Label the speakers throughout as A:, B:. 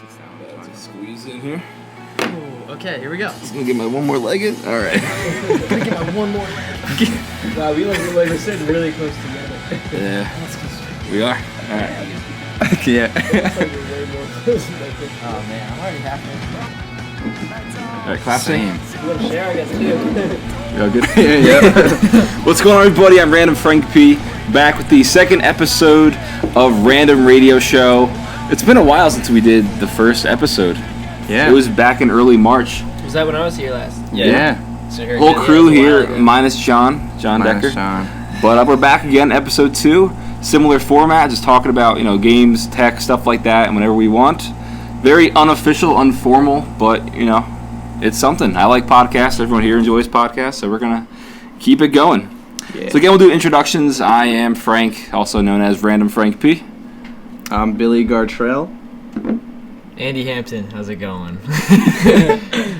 A: Just squeeze in here.
B: Ooh, okay, here we go.
A: Just gonna get my one more leg in. All right.
B: Gonna get my one more leg.
C: Wow, we we're sitting really close together.
A: Yeah. We are. All right.
B: Yeah.
C: Oh man, I'm already halfway.
A: All right, clap.
B: Same.
C: You want to share, I guess, too.
A: You all good? Yeah. What's going on, everybody? I'm Random Frank P. Back with the second episode of Random Radio Show. It's been a while since we did the first episode.
B: Yeah.
A: It was back in early March.
C: Was that when I was here last?
B: Yeah.
C: So here
A: Whole
C: again,
A: crew
C: yeah,
A: here,
C: it was a while ago.
A: minus John Decker.
B: Sean.
A: But we're back again, episode 2. Similar format, just talking about, games, tech, stuff like that, and whenever we want. Very unofficial, informal, but, it's something. I like podcasts. Everyone here enjoys podcasts, so we're going to keep it going.
B: Yeah.
A: So again, we'll do introductions. I am Frank, also known as Random Frank P.
B: I'm Billy Gartrell.
D: Andy Hampton, how's it going?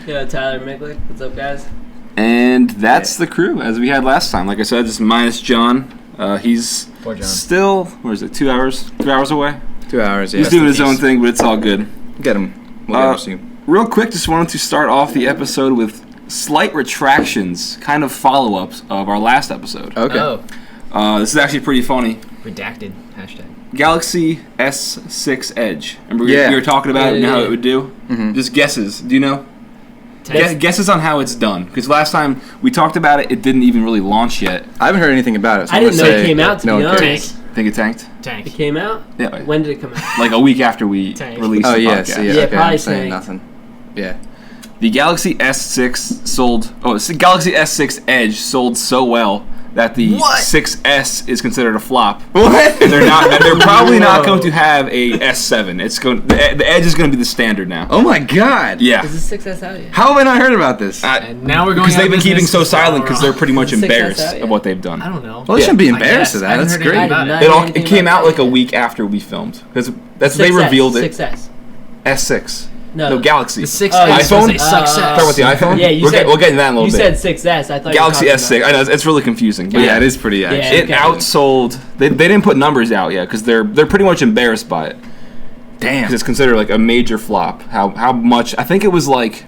C: Yeah, Tyler Micklick. What's up, guys?
A: And that's the crew, as we had last time. Like I said, just minus John. He's
D: Poor John.
A: still, 2 hours? 3 hours away?
B: 2 hours, yeah.
A: He's doing his own thing, but it's all good.
B: Get him. We'll get him soon.
A: Real quick, just wanted to start off the episode with slight retractions, kind of follow-ups of our last episode.
B: Okay.
D: Oh,
A: This is actually pretty funny.
D: redacted. Hashtag.
A: Galaxy S6 Edge. Remember
B: Yeah.
A: we were talking about it and how it would do?
B: Mhm.
A: Just guesses. Do you know?
D: Test.
A: Guesses on how it's done. Because last time we talked about it, it didn't even really launch yet.
B: I haven't heard anything about it. So
C: I
B: I'm
C: didn't
B: gonna
C: know it
B: say
C: came out, to
B: no
C: be
B: one cares.
C: honest.
A: Think it tanked?
D: Tank.
C: It came out?
A: Yeah.
C: When did it come out?
A: Like a week after we
D: Tank.
A: released
B: Oh,
A: the
B: yeah.
A: podcast.
B: See,
C: Yeah,
B: okay,
C: probably
B: I'm saying
C: saying.
B: nothing. Yeah.
A: The Galaxy S6 sold... Oh, the Galaxy S6 Edge sold so well that the
B: What?
A: 6S is considered a flop.
B: What?
A: And they're probably not going to have a S7. The Edge is going to be the standard now.
B: Oh my god.
A: Yeah.
C: Is the 6S out yet?
B: How have I not heard about this?
D: And now we're going
A: Because
D: out
A: they've been
D: of
A: keeping
D: business.
A: so silent because they're pretty much
C: Is the 6S out
A: embarrassed
C: yet?
A: of what they've done.
D: I don't know.
B: Well, they shouldn't be
D: I
B: embarrassed
D: guess.
B: of that.
D: I haven't
B: That's
D: heard
B: great.
D: anything about
C: I
A: It
C: didn't think
A: came
C: about
A: out
C: that
A: like a week after we filmed. Because they
C: 6S,
A: revealed it.
C: 6S.
A: S6.
C: No.
A: No, Galaxy.
D: The 6
C: Oh,
A: iPhone?
D: They suck sex.
A: Start with the iPhone?
C: Yeah, you
A: we'll
C: said-
A: we'll get into that in a little
C: You
A: bit.
C: said 6S. I thought
A: Galaxy
C: you were talking
A: S6. I know, it's really confusing. But
B: Yeah, it is pretty actually.
C: Yeah.
A: It
C: Okay.
A: outsold. They didn't put numbers out yet because they're pretty much embarrassed by it.
B: Damn.
A: Because it's considered like a major flop. How much? I think it was like.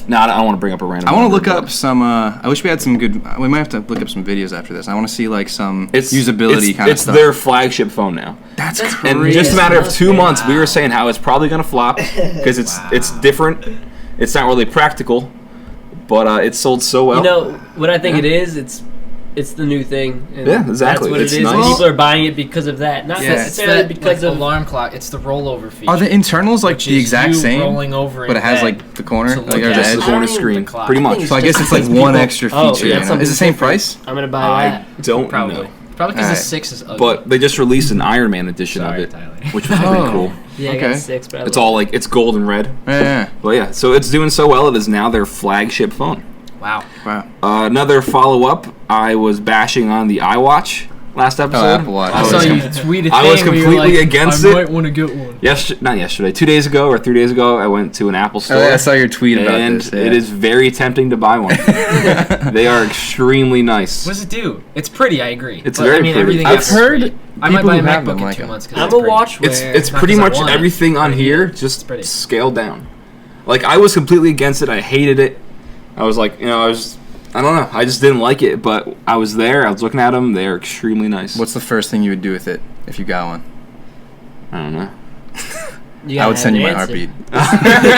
A: No, I don't want to bring up a random.
B: I want to
A: number,
B: look
A: but
B: up some. I wish we had some good. We might have to look up some videos after this. I want to see like some usability kind of
A: It's
B: stuff.
A: their flagship phone now.
B: That's
C: That's
B: crazy.
A: And just a matter of 2 months, we
D: Wow.
A: were saying how it's probably gonna flop because it's different. It's not really practical, but it sold so well.
C: You know what I think it is? It's the new thing. And
A: Yeah, exactly.
C: That's what
A: It's
C: it is.
A: nice.
C: People are buying it because of that, not
B: Yeah.
D: It's
C: necessarily
D: that
C: because of.
D: alarm clock. It's the rollover feature.
B: Are the internals like
D: which
B: the
D: is
B: exact
D: you
B: same?
D: rolling over
B: But
D: in
B: it has
D: bed
B: like the corner,
D: to
B: like
D: look
B: or
D: at
B: the
A: Just
B: edge.
A: the
C: I
A: corner
C: don't even
A: screen,
C: think clock.
A: pretty
C: I
A: much.
C: think
B: So I guess it's like
C: Because
B: one
C: people-
B: extra
C: Oh,
B: feature.
C: yeah,
B: You know?
C: something
B: Is it the same
C: different.
B: price?
C: I'm gonna buy
A: I
C: that.
A: don't
D: Probably.
A: know.
D: Probably because
B: Alright.
D: the 6 is ugly.
A: But they just released an Iron Man edition
D: Sorry,
A: of it,
D: Tyler.
A: which was pretty
B: Oh.
A: cool.
C: Yeah, I
B: Okay.
C: got 6, but I
A: It's
C: love
A: all like it's gold and red.
B: Yeah.
A: But yeah, so it's doing so well it is now their flagship phone.
D: Wow.
B: Wow.
A: Another follow-up, I was bashing on the iWatch last episode.
B: Apple Watch.
D: I
A: I
D: saw
A: was
D: you
A: com-
D: tweet a
A: I
D: thing
A: was
D: where you're
A: completely
D: like,
A: against
D: I
A: it.
D: might want to get one.
A: Not yesterday, 2 days ago or 3 days ago, I went to an Apple store.
B: Oh, yeah, I saw your tweet about
A: and
B: this. Yeah.
A: it is very tempting to buy one. They are extremely nice.
D: What does it do? It's pretty, I agree.
A: It's
D: But,
A: very
D: I mean,
A: pretty.
D: everything
A: I've
D: else is
B: heard
D: pretty. I might
B: people
D: buy a
B: who have
D: MacBook
B: them
D: in
B: like
D: 2
B: them.
D: months. 'cause
C: I'm
D: it's
C: a
D: pretty.
C: watch
A: It's
C: wear.
A: it's
D: Not
A: pretty
D: 'cause I
A: much
D: want it.
A: everything on
D: Pretty.
A: here
D: It's
A: just
D: pretty.
A: scaled down. Like I was completely against it. I hated it. I was like, I don't know. I just didn't like it, but I was there. I was looking at them. They're extremely nice.
B: What's the first thing you would do with it if you got one?
A: I don't know.
C: You
B: I
C: gotta
B: would send you
C: have
B: my
C: an answer.
B: heartbeat.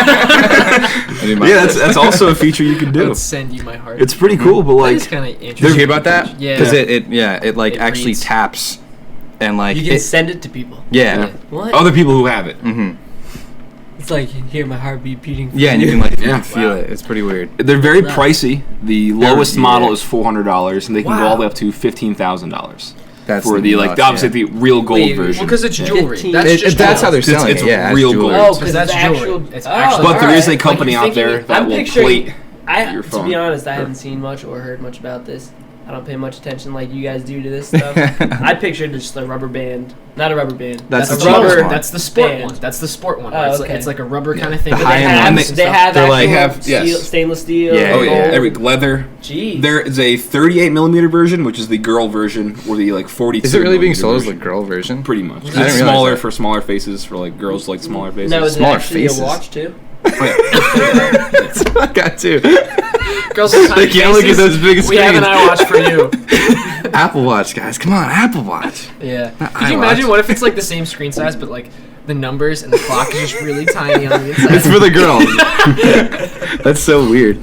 B: I need my-
A: Yeah, that's also a feature you can
D: I
A: do.
D: would send you my heart.
A: It's pretty cool, but
D: That is
A: like,
D: kind of
B: Did you
D: interesting.
B: hear about that?
D: Yeah.
B: Because it like
D: It
B: actually
D: reads.
B: taps and like
C: You can
B: it,
C: send it to people.
B: yeah.
C: What?
A: other people who have it.
B: Mm-hmm.
C: It's like you hear my heartbeat beating. for
B: Yeah, and you can like you
A: Yeah.
B: can feel
C: Wow.
B: it. It's pretty weird.
A: They're very
C: Wow.
A: pricey. The lowest
B: yeah.
A: model is $400, and they can go
D: Wow.
A: all the way up to $15,000
B: That's
A: for the
B: nuts,
A: obviously
B: yeah.
A: the real gold
D: Well,
A: version.
D: because it's
B: Yeah.
D: jewelry.
C: 15.
D: That's just
B: That's how they're
A: It's-
B: selling
A: it's
B: it. Yeah,
A: real
B: as
A: gold.
B: jewelry.
C: Oh,
D: Because
C: because
D: that's
C: it's
D: jewelry.
C: actual.
D: It's
C: oh,
D: actually-
A: But there is a
C: alright.
A: company
C: Like,
A: out
C: you're
A: there
C: thinking-
A: that
C: I'm
A: will
C: picturing-
A: plate
C: I,
A: your
C: to
A: phone.
C: be honest, I haven't seen much or heard much about this. I don't pay much attention like you guys do to this stuff. I pictured just a rubber band. Not a rubber band.
B: That's
C: a
B: the
C: rubber.
B: one.
D: That's the sport
C: band.
D: one. That's the sport one.
C: Oh,
D: It's,
C: okay.
D: it's like a rubber kind of thing.
B: The
D: But
B: high
D: they
B: end
D: have
B: one.
D: some
C: They
D: stuff.
C: have
A: They're like-
C: actual
A: yes.
C: steel, stainless steel.
B: Yeah,
A: Oh yeah,
C: gold.
A: every leather.
C: Jeez.
A: There is a 38 millimeter version, which is the girl version, or the like 42.
B: Is it really being sold as
A: version.
B: the girl version?
A: Pretty much.
B: I didn't
A: It's
B: realize
A: smaller
B: that.
A: for smaller faces, for like girls like smaller faces.
C: No, is it
B: Smaller
C: actually
B: faces.
C: a watch too?
B: I got two.
D: Girls with tiny
B: They can't look at
D: faces,
B: those big
D: We have an
B: screens.
D: iWatch for you.
B: Apple Watch, guys. Come on, Apple Watch.
D: Yeah.
B: Not
D: Could you
B: iWatch.
D: imagine what if it's like the same screen size, but like the numbers and the clock is just really tiny on the inside?
B: It's for the girls. That's so weird.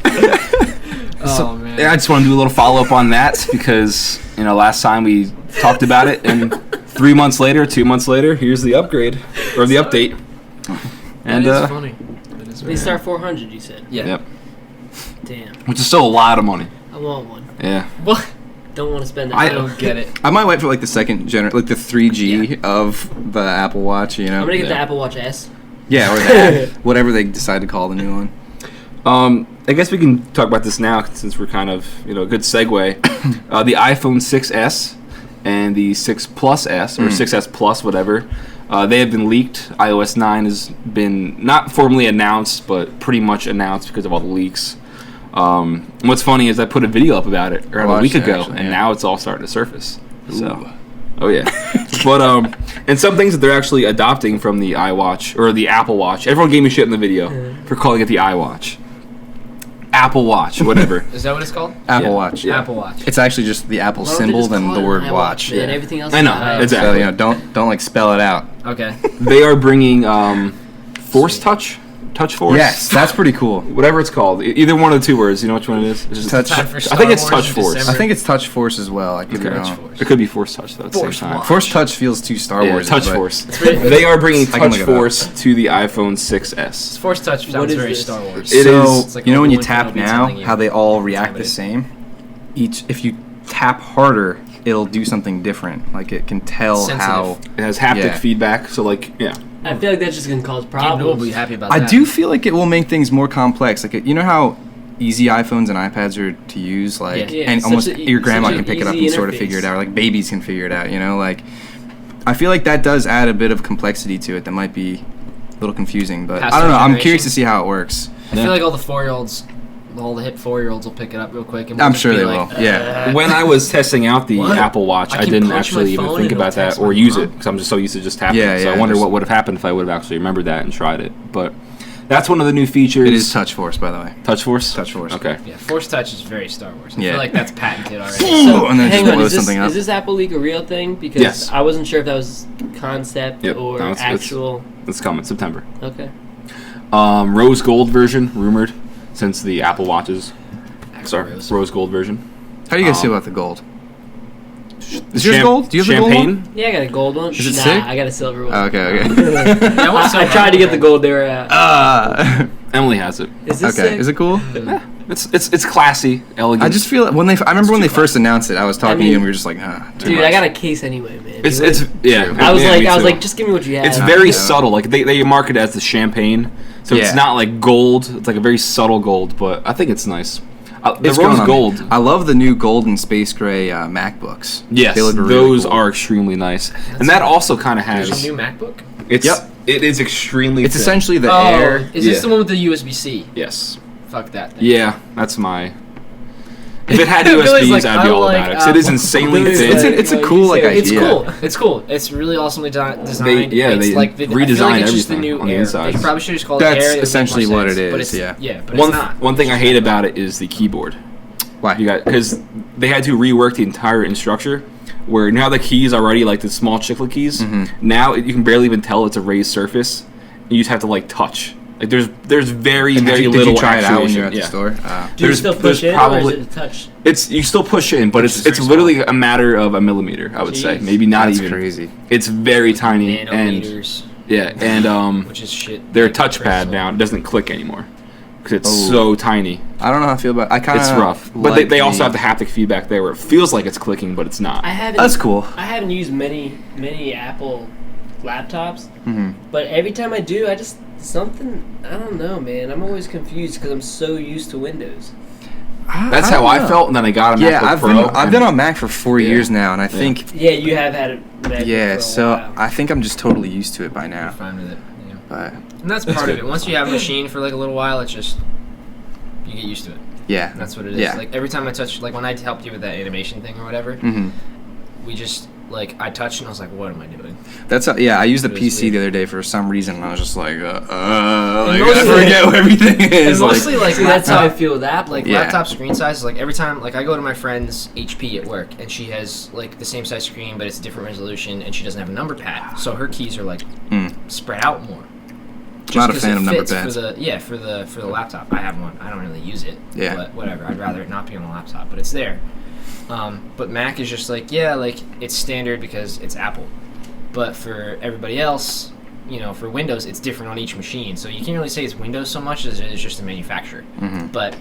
D: Oh man.
A: Yeah, I just want to do a little follow up on that because last time we talked about it, and 3 months later, 2 months later, here's the upgrade or the update. And
D: that is funny. That is
C: They
D: very
C: start 400, you said.
D: Yeah.
A: Yep,
C: Damn.
A: which is still a lot of money.
C: I want one.
A: Yeah.
D: What?
C: Don't want to spend that.
D: I don't get it.
B: I might wait for like the second like the 3G of the Apple Watch.
C: I'm gonna get the
A: Yeah.
C: Apple Watch S.
B: Yeah, or that. Whatever they decide to call the new one.
A: I guess we can talk about this now since we're kind of a good segue. The iPhone 6s and the 6 Plus S or 6s Plus, whatever. They have been leaked. iOS 9 has been not formally announced, but pretty much announced because of all the leaks. And what's funny is I put a video up about it around a week
B: watched it,
A: ago,
B: actually,
A: and
B: yeah.
A: now it's all starting to surface. So,
B: Ooh.
A: oh yeah. But and some things that they're actually adopting from the iWatch or the Apple Watch. Everyone gave me shit in the video for calling it the iWatch. Apple Watch, whatever.
D: Is that what it's called?
B: Apple
A: Yeah.
B: Watch.
A: Yeah.
D: Apple Watch.
B: It's actually just the Apple
C: Why don't they
B: symbol
C: just
B: than
C: call
B: the
C: it
B: word
C: an
B: watch.
C: Man,
A: Yeah.
C: everything else.
A: I
C: is
A: know,
C: iOS.
A: exactly.
B: So don't like spell it out.
D: Okay.
A: They are bringing Force Touch Force.
B: Yes, that's pretty cool.
A: Whatever it's called, either one of the two words. You know which one it is? It's just
B: Touch-
D: Time for
A: I
D: Star
A: think it's
D: Wars
A: Touch
D: in
A: Force.
D: December.
B: I think it's Touch Force as well. I could be
A: Okay.
B: wrong.
D: Touch Force.
A: It could be Force Touch though. At the
D: Force
A: same time.
D: Watch.
B: Force Touch feels too Star
A: Yeah,
B: Wars.
A: Touch
B: but
A: Force.
C: really-
A: They are bringing
B: I can
A: Touch
B: look it up.
A: Force to the iPhone 6s.
D: Force Touch
C: What
D: sounds
C: is
D: very
C: this?
D: Star Wars.
A: It
B: so
A: is-
D: It's like
B: you know when you
D: Obi-Wan
B: tap
D: Kenobi
B: now,
D: telling you
B: how they all
D: it's
B: react the
D: limited.
B: same. If you tap harder, it'll do something different. Like it can tell
D: Sensitive.
B: how.
A: It has haptic
B: Yeah.
A: feedback, so yeah.
C: I feel like that's just gonna cause
D: Gabe Newell will
C: problems.
D: be happy about
B: I
D: that.
B: do feel like it will make things more complex. Like you know how easy iPhones and iPads are to use, like,
C: Yeah.
B: and
C: Such
B: almost
C: a-
B: your grandma
C: such
B: can
C: an
B: pick it up
C: easy
B: and sort of
C: interface.
B: figure it out. Like babies can figure it out. Like I feel like that does add a bit of complexity to it that might be a little confusing. But
D: Past
B: I don't know. I'm
D: generation.
B: curious to see how it works.
D: I feel like all the 4-year-olds, all the hip 4-year-olds will pick it up real quick. And we'll
B: I'm
D: just
B: sure
D: be
B: they
D: like,
B: will. Yeah.
A: When I was testing out the
D: What?
A: Apple Watch,
D: I
A: I
D: can
A: didn't
D: punch my
A: actually even
D: phone
A: think
D: and it'll
A: about that
D: text
A: or
D: my
A: use
D: mom.
A: it because I'm just so used to just tapping.
B: Yeah,
A: so
B: yeah,
A: I wonder
B: just-
A: what would have happened if I would have actually remembered that and tried it. But that's one of the new features.
B: It is Touch Force, by the way.
A: Touch Force.
B: Touch Force.
A: Okay.
D: Yeah, Force Touch is very Star Wars. I
B: Yeah.
D: feel like that's patented already.
B: Ooh, and then
C: Hang
B: just
C: on,
B: blow
C: is this,
B: something up.
C: is this Apple leak a real thing? Because
A: Yes.
C: I wasn't sure if that was concept
A: Yep.
C: or
A: No, it's-
C: actual.
A: It's coming September.
C: Okay.
A: Rose gold version rumored since the Apple Watches. Sorry,
D: Rose.
A: rose gold version.
B: How do you guys feel about the gold? Is yours gold? Do you have the gold
A: champagne?
B: one?
C: Yeah, I got a gold one.
B: Is it
C: nah,
B: sick?
C: I got a silver one.
B: Oh, okay.
D: Yeah, I want
C: I
D: silver.
C: tried to get the gold they were at.
A: Emily has it.
C: Is this
B: Okay.
C: sick?
B: Is it cool?
A: It's classy, elegant.
B: I just feel I remember when they first announced it, I was talking to you
C: mean,
B: and we were just like, too
C: Dude,
B: much.
C: I got a case anyway, man.
A: it's
C: It
A: yeah.
C: I was
A: yeah, me too.
C: like, just give me what you have.
A: It's very
B: Yeah.
A: subtle. Like they market it as the champagne, so it's
B: Yeah.
A: not like gold. It's like a very subtle gold, but I think it's nice. The
B: It's
A: rose
B: growing on me.
A: gold.
B: I love the new gold and space gray MacBooks.
A: Yes,
B: They look really
A: those
B: cool.
A: are extremely nice, and that also kind of
D: There's
A: has.
D: a new MacBook?
A: It's
B: Yep.
A: it is extremely.
B: It's
A: thin.
B: essentially the
D: Oh,
B: Air.
D: is this
A: Yeah.
D: the one with the USB-C?
A: Yes.
D: Fuck that thing.
A: Yeah, that's my. If it had
D: Billy's
A: USBs,
D: like,
A: I'd be
D: I
A: all
D: like
A: about it. 'Cause it is
D: Apple.
A: insanely
C: Billy's
A: thin.
C: like-
B: It's a
C: No,
B: cool
C: you
B: like
C: say
D: It's
B: idea.
D: cool. It's cool. It's really awesomely designed.
A: yeah,
D: it's
A: they
D: like I feel like
A: redesigned
D: it's just the
A: everything
D: new
A: on the
D: Air.
A: insides.
D: They probably should just call it
B: That's
D: Air. It would make
B: essentially
D: more
B: what
D: sense,
B: it
D: but
B: is,
D: it's-
B: yeah.
D: but
A: One
D: it's not.
A: one thing I hate about it is the keyboard.
B: Why?
A: You got because they had to rework the entire instructure. Where now the keys already like the small chiclet keys.
B: Mm-hmm.
A: Now you can barely even tell it's a raised surface. You just have to like touch. Like there's very
B: Did
A: very
B: you
A: little
B: try it out when
A: actuation.
B: you were at the
A: Yeah.
B: store?
C: Do you
A: there's-
C: still
A: there's
C: push in, or
A: probably-
C: is it a touch?
A: It's you still push it in, but
D: It's
A: it's
D: very
A: literally a matter of a millimeter. I would say
C: Jeez.
A: maybe not
B: That's
A: even.
B: crazy.
A: It's very tiny and
D: Nanometers,
A: yeah, and
D: which is shit.
A: their
D: like
A: touchpad
D: crystal.
A: now doesn't click anymore because it's
B: Oh.
A: so tiny.
B: I don't know how I feel about. I kind of.
A: It's rough, but they also have the haptic feedback there where it feels like it's clicking, but it's not.
C: I haven't.
B: That's cool.
C: I haven't used many Apple laptops,
B: Mhm.
C: but every time I do, I just something. I don't know, man. I'm always confused because I'm so used to Windows.
A: That's how I felt, and then I got a MacBook Pro.
B: I've been on Mac for 4 years now, and I think...
C: Yeah, you have had a MacBook
B: Yeah,
C: for a
B: so
C: while.
B: I think I'm just totally used to it by
D: You're
B: now.
D: fine with it. Yeah.
B: But
D: And that's part of it. Once you have a machine for like a little while, it's just you get used to it.
B: yeah.
D: That's what it is.
B: Yeah.
D: Like every time I touch, like when I helped you with that animation thing or whatever, we just like I touched and I was like, what am I doing?
B: That's I used the
D: It was
B: PC
D: weird.
B: the other day for some reason, and I was just like, like I
D: mostly-
B: forget what everything
D: And
B: is.
D: mostly like
C: See, that's how I
D: laptop,
C: feel with Apple.
D: like
B: Yeah.
D: laptop screen sizes. Like every time, like I go to my friend's HP at work, and she has like the same size screen, but it's a different resolution, and she doesn't have a number pad, so her keys are like spread out more. Just
B: Not a
D: 'cause
B: fan
D: it
B: of number
D: fits
B: pads.
D: for the laptop. I have one. I don't really use it.
B: Yeah.
D: But whatever. I'd rather it not be on the laptop, but it's there. But Mac is just like it's standard because it's Apple. But for everybody else, for Windows, it's different on each machine. So you can't really say it's Windows so much as it is just a manufacturer. But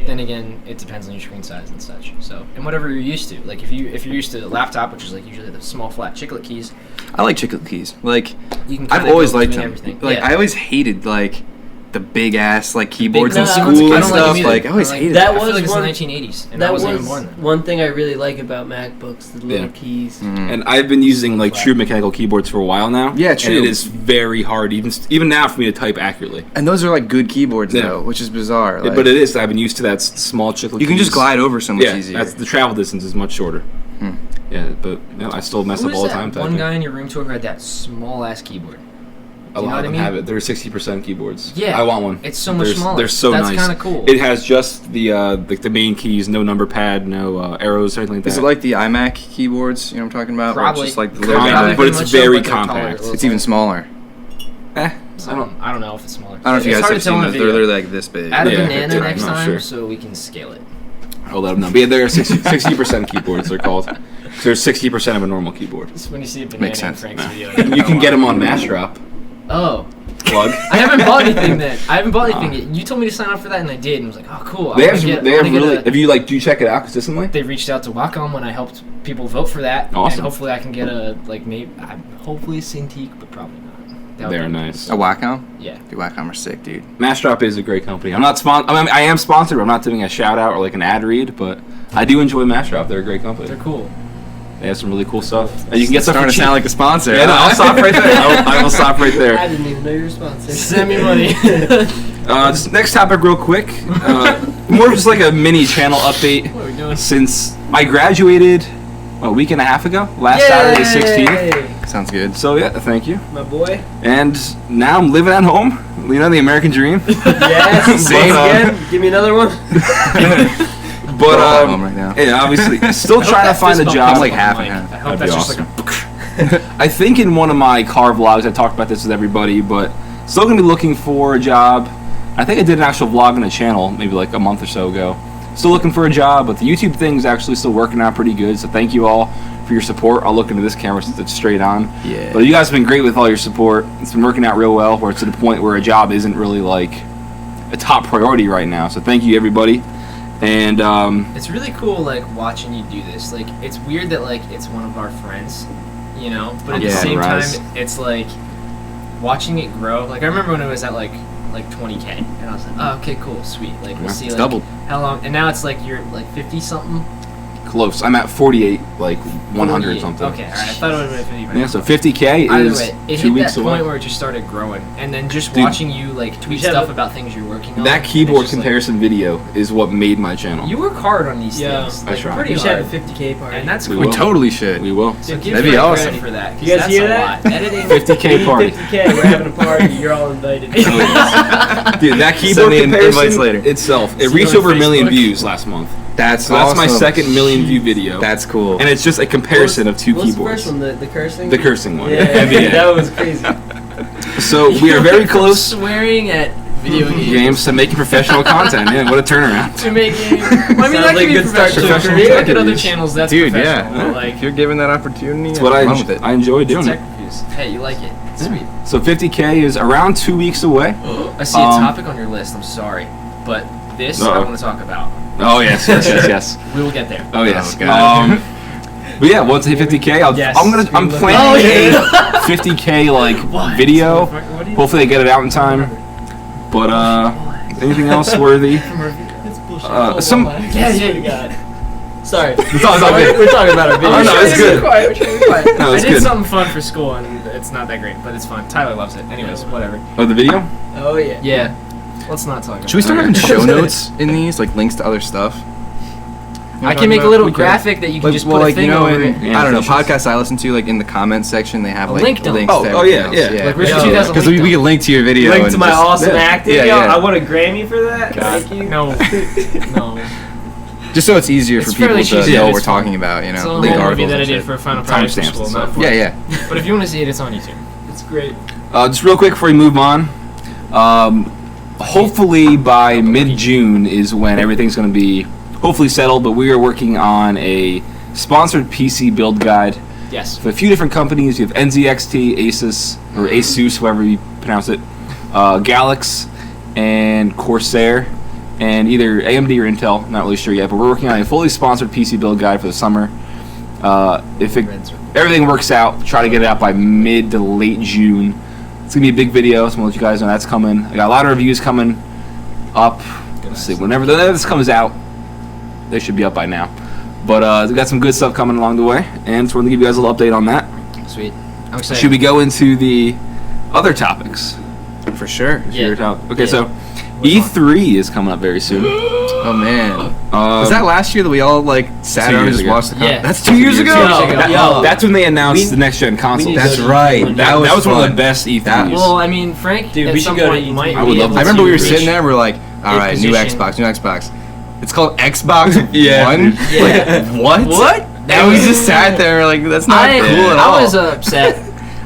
D: then again, it depends on your screen size and such. So and whatever you're used to. Like if you're used to a laptop, which is like usually the small flat chiclet keys,
B: I like chiclet keys. Like
D: you can.
B: I've
D: kinda
B: always
D: go
B: liked
D: between
B: them.
D: everything.
B: Like
D: Yeah.
B: I always hated like the big ass like keyboards in
C: no,
B: school
C: I don't
B: and
C: like
B: stuff.
D: them either.
B: Like I always
D: I like-
B: hated
C: That
D: I
C: was
D: feel like it's
C: one-
D: the 1980s, and
C: That
D: I
C: was
D: wasn't even born then.
C: one thing I really like about MacBooks, the little
A: Yeah.
C: keys.
A: And I've been using like true mechanical keyboards for a while now.
B: Yeah, true.
A: And it is very hard, even now, for me to type accurately.
B: And those are like good keyboards
A: Yeah.
B: though, which is bizarre. Like,
A: But it is. I've been used to that small chiclet.
B: you can just
A: keys.
B: glide over so much
A: Yeah,
B: easier.
A: that's the travel distance is much shorter. Yeah, but I still mess
D: Who
A: up
D: was
A: all the
D: that
A: time.
D: one
A: typing.
D: guy in your room tour who had that small ass keyboard?
A: A
D: you know
A: lot
D: what
A: of
D: I
A: them
D: mean?
A: have it. They're 60% keyboards.
D: Yeah,
A: I want one.
D: it's so much smaller.
A: They're so
D: That's
A: nice.
D: kinda cool.
A: It has just the main keys, no number pad, no arrows or anything like that.
B: Is it like the iMac keyboards? You know what I'm talking about? Where
D: Probably.
B: It's just like the
D: They're
B: little
A: Kind
D: probably
A: of,
B: guy.
A: but
D: pretty
A: it's
D: much so,
A: very
D: but they're taller,
A: compact.
D: a little
B: It's even smaller.
D: I don't know if it's smaller.
B: I don't know if you
D: It's
B: guys
D: hard
B: have
D: to tell
B: seen
D: in a
B: those.
D: video.
B: They're like this big.
D: Add a
A: Yeah,
D: banana
A: I'm
D: next
A: not
D: time
A: sure.
D: so we can scale it.
A: I'll let them know. But yeah, they're 60% keyboards. They're called. So they're 60% of a normal keyboard.
D: Just when you see a banana
B: Makes sense.
D: in Frank's video.
A: You can get them on Massdrop.
D: Oh.
A: Plug.
D: I haven't bought anything then. I haven't bought anything yet. You told me to sign up for that and I did and I was like, oh cool.
A: They have really. If you do you check it out consistently?
D: They reached out to Wacom when I helped people vote for that.
A: Awesome.
D: And hopefully I can get hopefully a Cintiq, but probably not. That would
A: They're
D: be-
A: nice.
B: A Wacom?
D: Yeah.
B: Dude, Wacom are sick, dude.
A: Massdrop is a great company. I am sponsored, but I'm not doing a shout out or like an ad read. But I do enjoy Massdrop. They're a great company.
D: They're cool.
A: They have some really cool stuff, and you can get stuff for
B: Starting to
A: cheap.
B: sound like a sponsor.
A: Yeah, no, I'll stop right there. I will stop right
C: I
A: there.
C: didn't even know you were sponsored.
D: Send me money.
A: Just next topic, real quick. More just like a mini channel update.
D: What are we doing?
A: Since I graduated a week and a half ago, last Saturday, the 16th.
B: Sounds good.
A: So yeah, thank you.
C: My boy.
A: And now I'm living at home. You know, the American dream.
C: Yes.
A: But,
C: again. Give me another one.
A: But
B: We're all at home right now.
A: yeah, obviously, still trying to find a job.
B: I'm like half and half.
D: I hope
A: That'd
D: that's
A: be
D: just like
A: I think in one of my car vlogs I talked about this with everybody, but still gonna be looking for a job. I think I did an actual vlog on the channel maybe like a month or so ago. Still looking for a job, but the YouTube thing's actually still working out pretty good. So thank you all for your support. I'll look into this camera since it's straight on.
B: Yeah.
A: But you guys have been great with all your support. It's been working out real well. Where it's to the point where a job isn't really like a top priority right now. So thank you everybody. And
D: It's really cool, like, watching you do this. Like, it's weird that, like, it's one of our friends, you know? But at the
B: Yeah,
D: same
A: Rise.
D: time, it's, like, watching it grow. Like, I remember when it was at, like 20K. And I was like, oh, okay, cool, sweet. Like, we'll
A: Yeah,
D: see,
B: it's
D: like,
B: doubled.
D: how long. And now it's, like, you're, like, 50-something?
A: close. I'm at 48, like 100 something.
D: Okay, alright. I thought it would have been 50.
A: Yeah, so 50K
D: Either
A: is
D: way, it
A: 2
D: hit
A: weeks
D: that
A: away.
D: point where it just started growing. And then just
A: Dude.
D: watching you, like, tweet
C: You have
D: stuff
C: a-
D: about things you're working on.
A: That
D: and
A: keyboard
D: it's just, like,
A: comparison video is what made my channel.
D: you work hard on these
C: Yeah.
D: things.
A: I
D: Like,
A: try.
D: pretty
C: We should
D: hard.
C: have a 50K party.
D: And that's
A: We
D: cool.
B: We
A: will.
B: totally should.
A: We will.
D: So give
B: That'd be
D: me
B: awesome.
D: credit for that. 'cause
C: You guys
D: that's
C: hear
D: a
C: that?
D: lot. Editing.
A: 50K party.
C: 50K. We're having a party. You're all invited.
A: Dude, that
B: Send
A: keyboard
B: me
A: comparison
B: invites later.
A: itself, it
C: See you
A: reached
C: on
A: over 1 million
C: Facebook.
A: views last month.
B: That's
A: So that's my
B: awesome.
A: second million view video.
B: That's cool.
A: And it's just a comparison of two
C: What was
A: keyboards.
C: the first one? The cursing?
A: The cursing one.
C: Yeah,
A: NBA.
C: that was crazy.
A: So we are very close
D: Swearing at video games.
A: games to making professional content. Yeah, what a turnaround.
D: To making. Well, I mean,
C: Sounds
D: that
C: like
D: could be
C: a good start to a
D: professional.
C: career.
D: Look at other channels. That's
B: Dude,
D: professional.
B: yeah.
D: But, like,
B: If you're given that opportunity,
A: That's what
B: run with it.
A: I enjoy doing
D: tech
A: it.
D: reviews. Hey, you like it? Sweet.
A: So 50K is around 2 weeks away.
D: I see a topic on your list. I'm sorry, but this I
A: Uh-oh.
D: want to talk about.
A: Oh yes, yes, yes, yes.
D: We will get there.
A: Oh yes.
B: Oh, God.
A: But yeah, once I hit 50K,
C: Yes.
A: I'm
C: Oh,
A: planning a 50K like video. Hopefully I get it out in time. But anything else worthy?
C: That's bullshit.
A: Some.
C: Sorry.
A: We're talking about
C: our video.
A: Oh, no, it's good. No,
D: I
A: it's
D: did
A: good.
D: something fun for school, and it's not that great, but it's fun. Tyler loves it. Anyways, whatever.
A: Oh, the video?
C: Oh yeah.
D: Yeah. Let's not talk about
B: Should we start
A: Okay.
B: having show notes in these, like links to other stuff?
D: I can make a little
B: We could.
D: graphic that you can
B: Like,
D: just
B: well,
D: put a
B: like
D: thing
B: you know,
D: over
B: in,
D: it.
A: Yeah,
B: I don't know,
A: visuals.
B: podcasts I listen to, like in the comment section, they have
D: A
B: like
D: link dump.
B: links
A: Oh,
B: to
A: oh, yeah,
B: everything else.
A: yeah.
D: Like Richard
C: Yeah.
D: 2000
B: Because
D: link
B: we
D: dump.
B: could link to your video.
C: Link
B: and
C: to my
B: just-
C: awesome
A: yeah.
C: acting.
B: Yeah,
C: Yo,
B: yeah.
C: I want a Grammy for that. Thank you.
D: No. No.
B: Just so it's easier
D: It's
B: for people
D: fairly
B: to
D: cheesy,
B: know
D: but
B: what we're
D: it's fun.
B: talking about, you
D: It's a
B: know,
D: little
B: link
D: movie
B: articles
D: that I
B: and
D: did
B: shit.
D: for Final Project for
A: Timestamps
D: school.
A: and
D: Not
A: stuff.
D: for
B: Yeah, yeah.
D: But if you want to see it, it's on YouTube.
C: It's great.
A: Just real quick before we move on. Hopefully by mid-June is when everything's going to be hopefully settled, but we are working on a sponsored PC build guide
D: Yes.
A: for a few different companies. You have NZXT, Asus, or Asus, however you pronounce it, Galax, and Corsair, and either AMD or Intel, not really sure yet, but we're working on a fully sponsored PC build guide for the summer. If everything works out, try to get it out by mid to late June. It's going to be a big video, so I'm going to let you guys know that's coming. I got a lot of reviews coming up. Let's see, whenever this comes out, they should be up by now. But we got some good stuff coming along the way, and so we're going to give you guys a little update on that.
D: Sweet. I'm excited.
A: Should we go into the other topics?
B: For sure.
D: Yeah.
A: Okay,
C: Yeah.
A: so E3 is coming up very soon.
B: Oh man. Was that last year that we all like sat
A: 2
B: around and
A: years
B: just
A: ago.
B: watched the
D: Yeah.
B: That's 2 years ago?
A: That's when they announced
C: We-
A: the next gen console.
C: need to
B: That's
C: go to
B: right.
C: E3.
A: That was one of
B: fun.
A: the best E3s.
B: That was-
D: Well, I mean, Frank,
C: Dude,
D: at
C: we
D: some
C: should go to
D: point
C: E3.
D: might
A: I would
D: be
A: love
D: able
A: to.
B: I remember we were
D: reach-
B: sitting there, we're like, all right, new
D: position.
B: Xbox. It's called Xbox
A: Yeah.
B: One?
C: Yeah.
B: Like, what?
C: What?
B: And we just sat there like, that's not cool at all.
D: I was upset.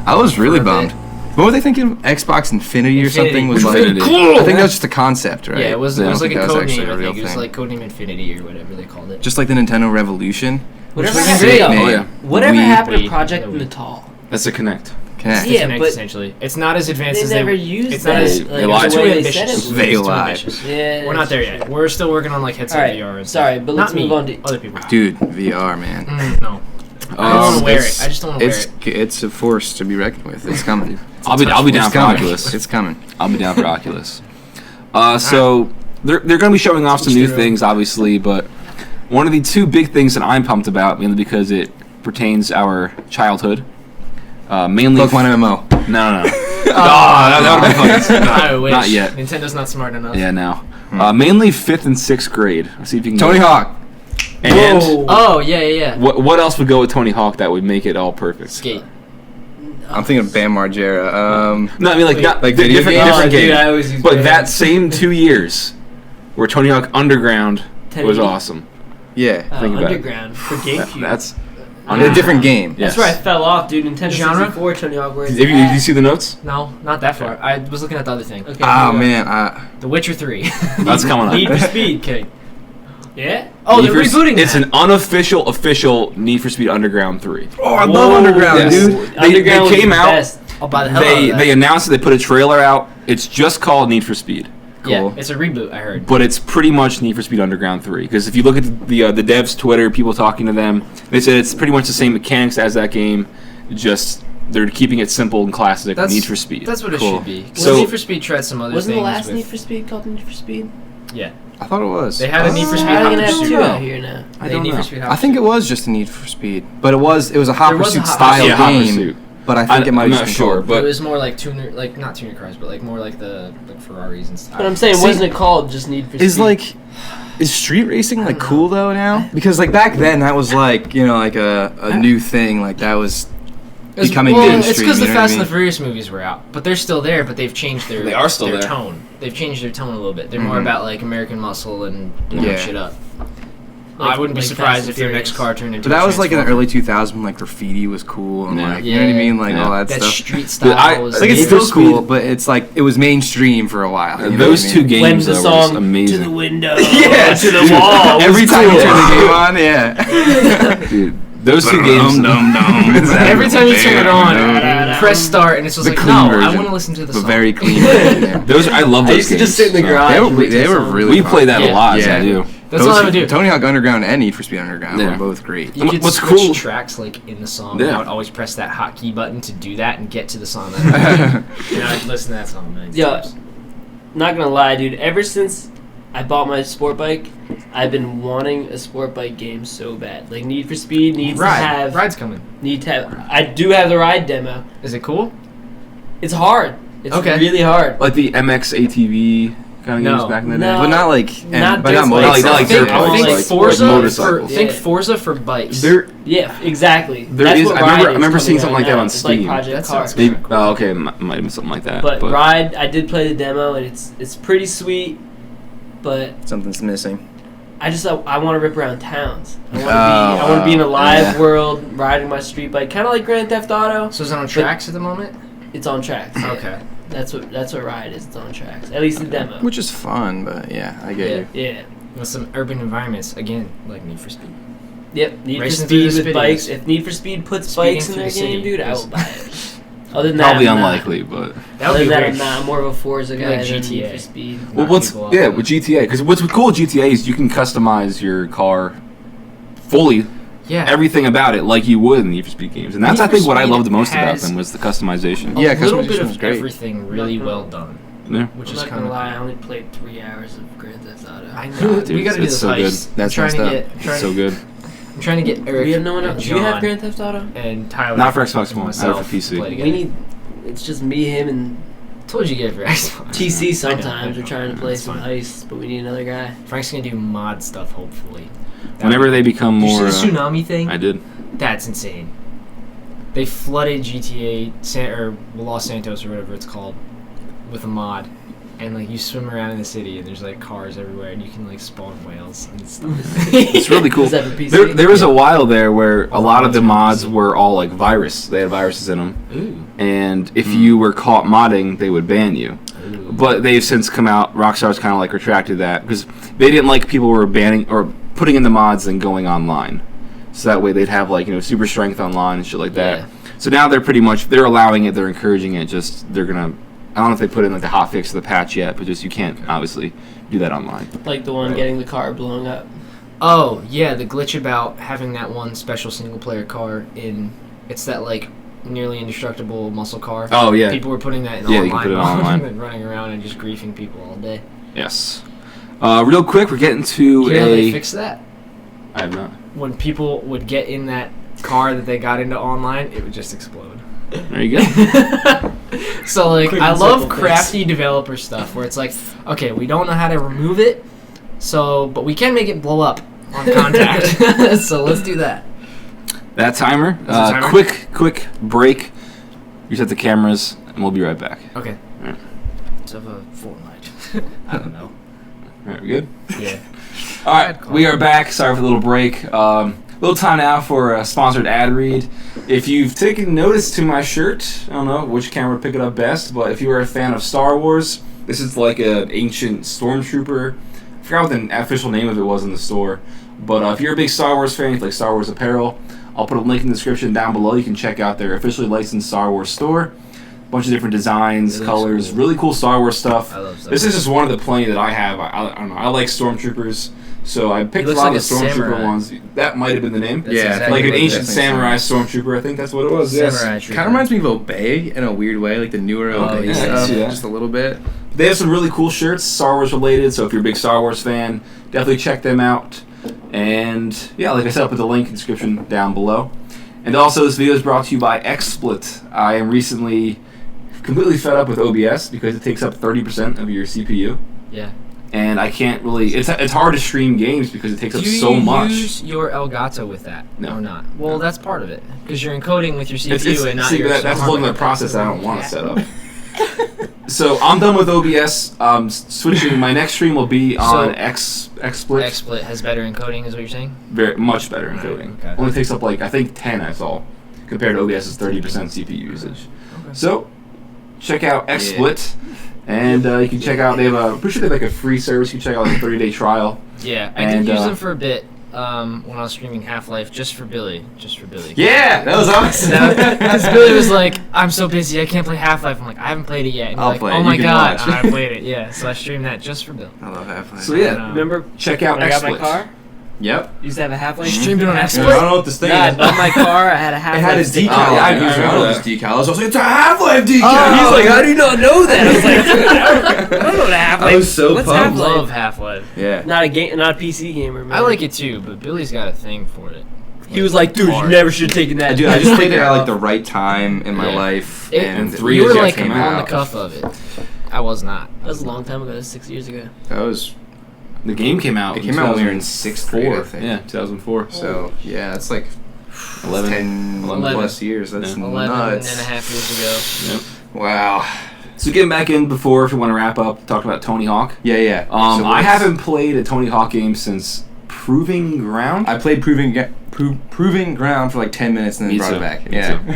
B: I was really
D: for a
B: bummed.
D: bit.
B: What were they thinking? Xbox Infinity or
C: Infinity.
B: something? Was
A: Which
B: like,
A: Infinity?
B: I think that was just a concept, right?
D: Yeah, it was
A: Yeah, I
D: like
B: don't
D: a
B: think that was
D: code
B: actually
D: name.
B: a
D: I
B: real
D: think it was
B: thing.
D: like Codename Infinity or whatever they called it.
B: Just like the Nintendo Revolution.
C: Whatever
B: Which was
C: happened,
B: sick,
C: yo,
B: man.
A: Oh, yeah.
C: whatever
B: Wii.
C: happened to
D: Wii.
C: Project
D: The Wii.
C: Natal?
A: That's a Connect.
B: Connect.
C: Yeah,
D: Connect,
C: but
D: essentially. It's not as advanced
C: They
D: as
C: never
D: they.
C: used
D: It's
C: that.
D: not as.
A: They
C: like,
A: lied.
C: the
D: It's
C: way
D: too
C: they
D: ambitious.
C: said it
D: It's
C: was.
B: They
D: too
B: lied.
D: ambitious.
C: Yeah,
D: We're not there yet. We're still working on like headset
C: Alright,
D: VR and stuff.
C: sorry, but let's
D: Not
C: move
D: me,
C: on to-
D: other people.
B: Dude, VR, man.
D: No. I don't want to wear it. I just don't want to wear it.
B: It's a force to be reckoned with. It's coming.
A: I'll be down
B: It's
A: for
B: coming.
A: Oculus.
B: It's coming.
A: I'll be down for Oculus. So they're going to be showing off some new things, obviously, but one of the two big things that I'm pumped about, mainly because it pertains our childhood, mainly
B: Pokemon MMO.
A: No. That would be fun.
D: I wish.
A: Not yet.
D: Nintendo's not smart enough.
A: Yeah, no. Mainly 5th and 6th grade. Let's see if you can.
B: Tony
A: go.
B: Hawk.
A: And
D: Oh, yeah.
A: what else would go with Tony Hawk that would make it all perfect?
D: Skate.
B: I'm thinking of Bam Margera.
A: No, I mean like not
B: Like
A: di-
B: video
A: different,
B: games?
A: different
C: Oh, dude,
A: game.
C: I always use
A: But
C: Bam.
A: that same 2 years, where Tony Hawk Underground was
C: 1080.
A: awesome.
B: Yeah.
A: Think about it.
C: Underground for GameCube.
A: That's
B: A different game.
A: Yes.
C: That's where I fell off, dude. Nintendo
D: Genre?
C: 64, Tony Hawk. Where it's
A: Did you
C: at.
A: see the notes?
D: No, not that far. I was looking at the other thing.
C: Okay,
B: Oh,
C: here we go.
B: man.
D: The Witcher 3.
A: That's coming
C: Need
A: up.
C: for Speed.
D: Okay.
C: Yeah. Oh,
A: Need
C: they're
A: for-
C: rebooting
A: It's
C: that.
A: an unofficial, official Need for Speed Underground 3.
B: Oh, I
C: Whoa.
B: love Underground,
A: Yes.
B: dude.
C: Underground was
A: they came
C: the
A: out.
C: best.
D: I'll buy the hell out
A: They
D: of that.
A: they announced that they put a trailer out. It's just called Need for Speed,
D: Yeah,
B: Cool.
D: it's a reboot, I heard.
A: but it's pretty much Need for Speed Underground 3. Because if you look at the devs' Twitter, people talking to them, they said it's pretty much the same mechanics as that game. Just they're keeping it simple and classic. Need for Speed.
D: That's what it
B: Cool.
D: should be.
A: So-
D: So Need for Speed tried some other
C: Wasn't
D: things
C: the last
D: with,
C: Need for Speed called Need for Speed?
D: Yeah.
B: I thought it was.
D: They had a Need for Speed
C: How are
D: Hot
C: they gonna have
D: Pursuit.
C: two out here now?
A: I
D: They
A: don't
D: Need
A: know.
D: for Speed Hot
B: I think it
D: Pursuit.
B: was just a Need for Speed, but it was a Hot
D: There was a
B: Pursuit
D: Hot-
B: style
A: yeah, Hot
B: game.
A: Pursuit.
B: But I think it might
A: I'm
B: have
A: not
B: been
A: sure,
B: called.
A: but
D: it was more like tuner, like not tuner cars, but like more like the Ferraris and stuff.
C: But I'm saying,
B: See,
C: wasn't it called just Need for Speed?
B: Is street racing like cool though now? Because like back then that was like like a new thing. Like that was becoming mainstream.
D: It's because the
B: you know what I
D: Fast and
B: mean?
D: the Furious movies were out, but they're still there. But they've changed their
A: They are still
D: their
A: there.
D: tone. They've changed their tone a little bit. They're more
B: Mhm.
D: about like American muscle and blowing
B: Yeah.
D: shit up.
C: Like-
D: I wouldn't be
C: like
D: surprised
C: Fast
D: if
C: and
D: their next
C: Furious.
D: car turned into.
B: But that
D: a
B: was like in the
D: Transformer.
B: early 2000s when like graffiti was cool and
A: Yeah.
B: like you know what I mean, like
A: Yeah.
B: all that
D: That
B: stuff.
D: street style
A: I-
D: was.
B: Like it's
A: Need
B: still
A: for Speed-
B: cool, but it's like it was mainstream for a while. you know
A: those
B: what I
A: two
B: mean?
A: games
C: when
A: though,
C: the
A: were just
C: song to
A: amazing.
C: the window,
B: Yeah.
C: to the wall.
B: Every
C: was
B: time you
C: cool.
B: turn the game on, yeah.
A: Dude, those two games.
D: Every time you turn it on, press start, and it's just
B: The
D: like,
B: clean
D: no, I
B: version.
D: want to listen to the
B: But
D: song.
B: very clean. Yeah.
A: Those I love
C: I
A: those
C: used to
A: games.
C: just sit in the
A: so.
C: garage.
B: They
C: and
B: were,
C: wait
B: they
C: till
B: were
C: the song-
B: really
A: We
B: fun.
A: play that
D: Yeah.
A: a lot.
B: Yeah.
A: So I do.
D: That's
B: Those
D: all I
B: two-
D: would do.
B: Tony Hawk Underground and Need for Speed Underground
A: Yeah.
B: were both great.
D: You could
A: What's
D: switch
A: cool-
D: tracks like in the song.
A: Yeah.
D: And I would always press that hotkey button to do that and get to the song. And I'd listen to that song 9
C: Yeah.
D: times.
C: Not gonna lie, dude. Ever since I bought my sport bike. I've been wanting a sport bike game so bad. Like Need for Speed needs to have.
D: Ride's coming.
C: I do have the Ride demo.
D: Is it cool?
C: It's hard. It's really hard.
A: Like the MX ATV kind of games back in the day.
B: But not like,
C: not
B: but not
C: motorcycles.
A: like dirt bikes, like
D: Forza
A: motorcycles.
D: Think Forza for bikes.
C: Yeah, exactly.
A: There is. I remember seeing something like that on
C: It's
A: Steam.
C: like Project Cars.
A: Maybe, okay, might have been something like that.
C: But Ride, I did play the demo, and it's pretty sweet. But
B: something's missing.
C: I want to rip around towns. I want to be in a live world, riding my street bike, kind of like Grand Theft Auto.
D: So is it on tracks at the moment?
C: It's on tracks. Yeah.
D: Okay.
C: That's what Ride is. It's on tracks. At least the demo.
B: Which is fun, but yeah, I get you.
C: Yeah.
D: With some urban environments, again, like Need for Speed.
C: Yep, Need
D: Racing
C: for Speed
D: through the
C: with bikes. If Need for Speed puts bikes in their game, dude, I will buy it. Other than
A: probably
C: that,
A: unlikely, but
D: that would be weird.
C: I'm more of a Forza guy
D: like
C: than
D: GTA.
C: Need for Speed.
A: well, with GTA, because what's cool with GTA is you can customize your car fully.
D: Yeah.
A: Everything about it like you would in Need for Speed games, and that's
D: Need
A: I
D: for
A: think what I
D: Speed
A: loved the most about
D: has
A: them was the customization.
B: Yeah,
D: a little bit
B: customization
D: of
B: was great.
D: everything really well done.
A: Yeah.
D: Which
C: I'm
D: is
C: not
D: kind
C: gonna
D: of
C: lie, I only played 3 hours of Grand Theft Auto.
D: I know.
A: Dude,
D: we gotta do
A: it's
D: this
A: so good.
D: heist.
B: That's
D: I'm trying to
B: messed
D: get.
A: It's so good.
D: I'm trying to get Eric.
C: We have no one else.
D: and
C: Do you have
D: John
C: Grand Theft Auto?
D: And Tyler.
A: Not for Xbox One. I have
D: myself
A: it for PC.
D: to play
C: We
D: together.
C: need. It's just me, him, and
D: Told you to get it for Xbox.
C: TC.
D: I
C: Sometimes
D: know.
C: we're trying to play
D: That's
C: some
D: fine.
C: heists, but we need another guy.
D: Frank's gonna do mod stuff, hopefully.
A: Whenever they become
D: Did you
A: more,
D: see the tsunami thing?
A: I did.
D: That's insane. They flooded GTA or Los Santos or whatever it's called with a mod, and like you swim around in the city and there's like cars everywhere and you can like spawn whales and stuff.
A: It's really cool.
C: Is that for PC?
A: There was a while there where a lot of the mods were all like virus. They had viruses in them,
D: Ooh.
A: and if you were caught modding, they would ban you.
D: Ooh.
A: But they've since come out. Rockstar's kind of like retracted that because they didn't like people were banning or putting in the mods and going online. So that way they'd have like super strength online and shit like that.
D: Yeah.
A: So now they're allowing it. They're encouraging it. Just they're gonna. I don't know if they put in like the hotfix of the patch yet, but just you can't obviously do that online.
C: Like the one getting the car blown up.
D: Oh yeah, the glitch about having that one special single player car in it's that like nearly indestructible muscle car.
A: Oh yeah.
D: People were putting that in
A: Yeah,
D: online,
A: you can put it online.
D: and running around and just griefing people all day.
A: Yes. Real quick, we're getting to
D: You know they fixed that?
A: I have not.
D: When people would get in that car that they got into online, it would just explode.
A: There you go.
D: So like
C: Quick
D: I
C: and
D: love
C: simple
D: crafty developer stuff where it's like, okay, we don't know how to remove it, but we can make it blow up on contact. So let's do that.
A: That timer.
D: That's the timer?
A: Quick break. Reset the cameras, and we'll be right back.
D: Okay.
A: Alright.
D: Of a Fortnite. I don't know.
A: All right, we good?
D: Yeah.
A: All right, we are back. Sorry for the little break. Little time now for a sponsored ad read. If you've taken notice to my shirt, I don't know which camera would pick it up best, but if you are a fan of Star Wars, this is like an ancient stormtrooper. I forgot what the official name of it was in the store, but if you're a big Star Wars fan, if you like Star Wars apparel, I'll put a link in the description down below. You can check out their officially licensed Star Wars store. Bunch of different designs, colors,
D: cool.
A: really cool Star Wars stuff.
D: I love Star
A: This
D: Wars.
A: is just one of the plenty that I have. I don't know. I like stormtroopers, so I picked a
D: looks
A: lot
D: like
A: of the
D: a
A: stormtrooper
D: samurai.
A: ones. That might have been the name.
D: That's
B: Yeah,
D: exactly
A: like an
D: what it
A: ancient
D: is.
A: samurai stormtrooper. I think that's what it was. Yes.
D: Samurai
B: Kind of reminds me of Obey in a weird way, like the newer Obey
D: yeah, I
B: stuff,
A: see that.
B: just a little bit.
A: They have some really cool shirts, Star Wars related. So if you're a big Star Wars fan, definitely check them out. And yeah, like I said, I'll put the link in the description down below. And also, this video is brought to you by XSplit. I am recently completely fed up with OBS because it takes up 30% of your CPU.
D: Yeah.
A: And I can't really. It's hard to stream games because it takes up
D: Do you
A: so much.
D: use your Elgato with that
A: No.
D: or not? Well, that's part of it because you're encoding with your CPU
A: It's,
D: and not
A: see,
D: your.
A: that's a whole
D: hardware.
A: other process I don't want to set up. So I'm done with OBS. Switching. My next stream will be on XSplit.
D: XSplit has better encoding, is what you're saying?
A: Very much better encoding.
D: Okay.
A: Only takes up like I think 10. That's all. Compared to OBS's 30% CPU usage. So check out XSplit. And you can check out. They have I'm pretty sure they have like a free service. You can check out like a 30-day trial.
D: Yeah, I
A: And,
D: did use them for a bit when I was streaming Half-Life, just for Billy.
A: Yeah, that was awesome.
D: Because Billy was like, "I'm so busy, I can't play Half-Life." I'm like, "I haven't played it yet." And
B: I'll
D: he's
B: play
D: like,
B: it,
D: "Oh
B: you
D: my
B: can
D: god,
B: watch."
D: I played it." Yeah, so I streamed that just for Bill.
B: I love Half-Life.
A: So yeah,
C: Remember
A: check out
C: when I got my
A: XSplit.
C: car?
B: Yep.
C: Used to have a Half-Life.
D: Streamed it on
C: Half-Life.
D: Xbox?
B: I don't know what this thing
C: Nah, I
B: is.
C: bought my car. I had a
B: It
C: Half-Life.
B: had a
C: stick.
B: decal.
A: Oh,
B: I
A: yeah,
B: was
A: I remember
B: this decal. I was like, it's a Half-Life decal.
C: He's like, how do you not know that? I was like, dude, I don't know what a Half-Life.
B: I was so
C: What's
B: pumped.
D: I
C: Half-Life?
D: love Half-Life.
B: Yeah.
C: Not a game, not a PC gamer. Man.
D: I like it too, but Billy's got a thing for it.
C: He was like, dude, you
D: Hard.
C: never should have taken that.
B: Dude, I just played it at like the right time in my
A: Yeah.
B: life,
A: And
B: and
A: 3
D: You
A: years
D: were
A: yet
D: like
A: came
D: on
A: out.
D: the cuff of it. I was not.
C: That was a long time ago. That was 6 years ago.
B: that was
A: The game came out.
B: it came out when we were in 6th grade, I
A: 2004.
B: think.
A: Yeah, 2004.
B: So yeah, that's like
A: 11.
B: 10 plus years. That's
A: Yeah.
D: 11
B: nuts.
D: and a half years ago.
A: Yep.
B: Wow.
A: So getting back in before, if you want to wrap up, talk about Tony Hawk.
B: Yeah. So
A: I
B: what's-
A: haven't played a Tony Hawk game since Proving Ground.
B: I played Proving Ground for like 10 minutes and then
A: Me
B: brought
A: too.
B: it back.
A: Me
B: Yeah.
A: too.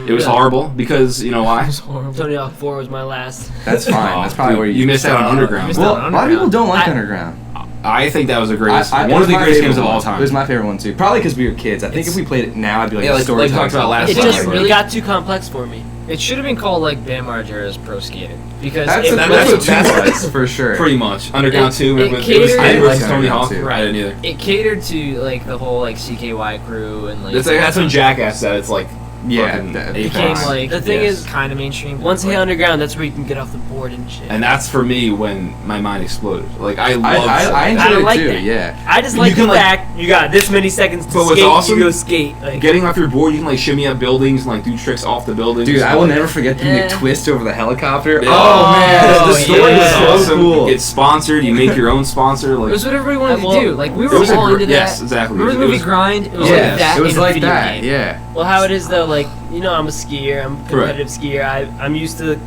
A: It was horrible because you know why?
D: It was horrible.
C: Tony Hawk 4 was my last.
B: That's fine. That's probably
A: Dude,
B: where
A: you missed out on Underground.
D: missed
B: Well,
D: out on
B: a lot of people
D: Underground.
B: don't like
C: I-
B: Underground.
A: I think that was the greatest,
B: It
A: one
B: was
A: of the
B: my
A: greatest
B: favorite
A: games of all
B: one.
A: time.
B: It was my favorite one too. Probably because we were kids. I think if we played it now, I'd be like,
A: Yeah,
B: the
A: like
B: story
A: we talked about last
C: It
A: time.
C: just
A: Really?
C: really got too complex for me.
D: It should have been called like Bam Margera's Pro Skater because
B: That's
D: it
B: what
D: was-
B: it was for sure.
A: Pretty much. Underground
D: It-
A: 2.
D: it
A: It was
D: catered-
A: I
B: I
A: versus
B: like
A: Tony
B: Underground
A: Hawk.
B: 2.
A: I didn't either.
D: it catered to like the whole like CKY crew and like
A: That's when Jackass said it's like
B: Yeah,
A: fucking
B: that
A: Apex.
D: became like
C: The thing is,
D: kind of mainstream.
C: Once you
D: like,
C: hit underground, that's where you can get off the board and shit.
A: And that's for me when my mind exploded. Like I love
B: I enjoyed
C: I
B: it
C: like
B: too.
C: that.
B: Yeah.
C: I just
A: You
C: like the
A: can, like-
C: fact you got this many seconds to
A: But what's
C: skate.
A: awesome-
C: You go skate. Like,
A: getting off your board. You can like shimmy up buildings and like do tricks off the buildings.
B: Dude, I will never forget the
C: Yeah.
B: McTwist over the helicopter.
A: Yeah.
B: Oh man, the story
D: yeah.
B: was so
A: awesome.
B: cool.
A: It's sponsored. You make your own sponsor.
D: It
A: Like
D: was what everybody wanted
C: Well,
D: to do. Like we
A: it
D: were
A: was a
D: all
A: gr-
D: into that.
A: yes, exactly.
D: Remember the
A: It
D: movie
A: was-
D: Grind? It was
B: Yeah,
D: like that.
B: it was
D: in a
B: like
D: video
B: that.
D: game.
B: Yeah.
C: well, how it is though, like, you know, I'm a skier. I'm a competitive skier. I'm used to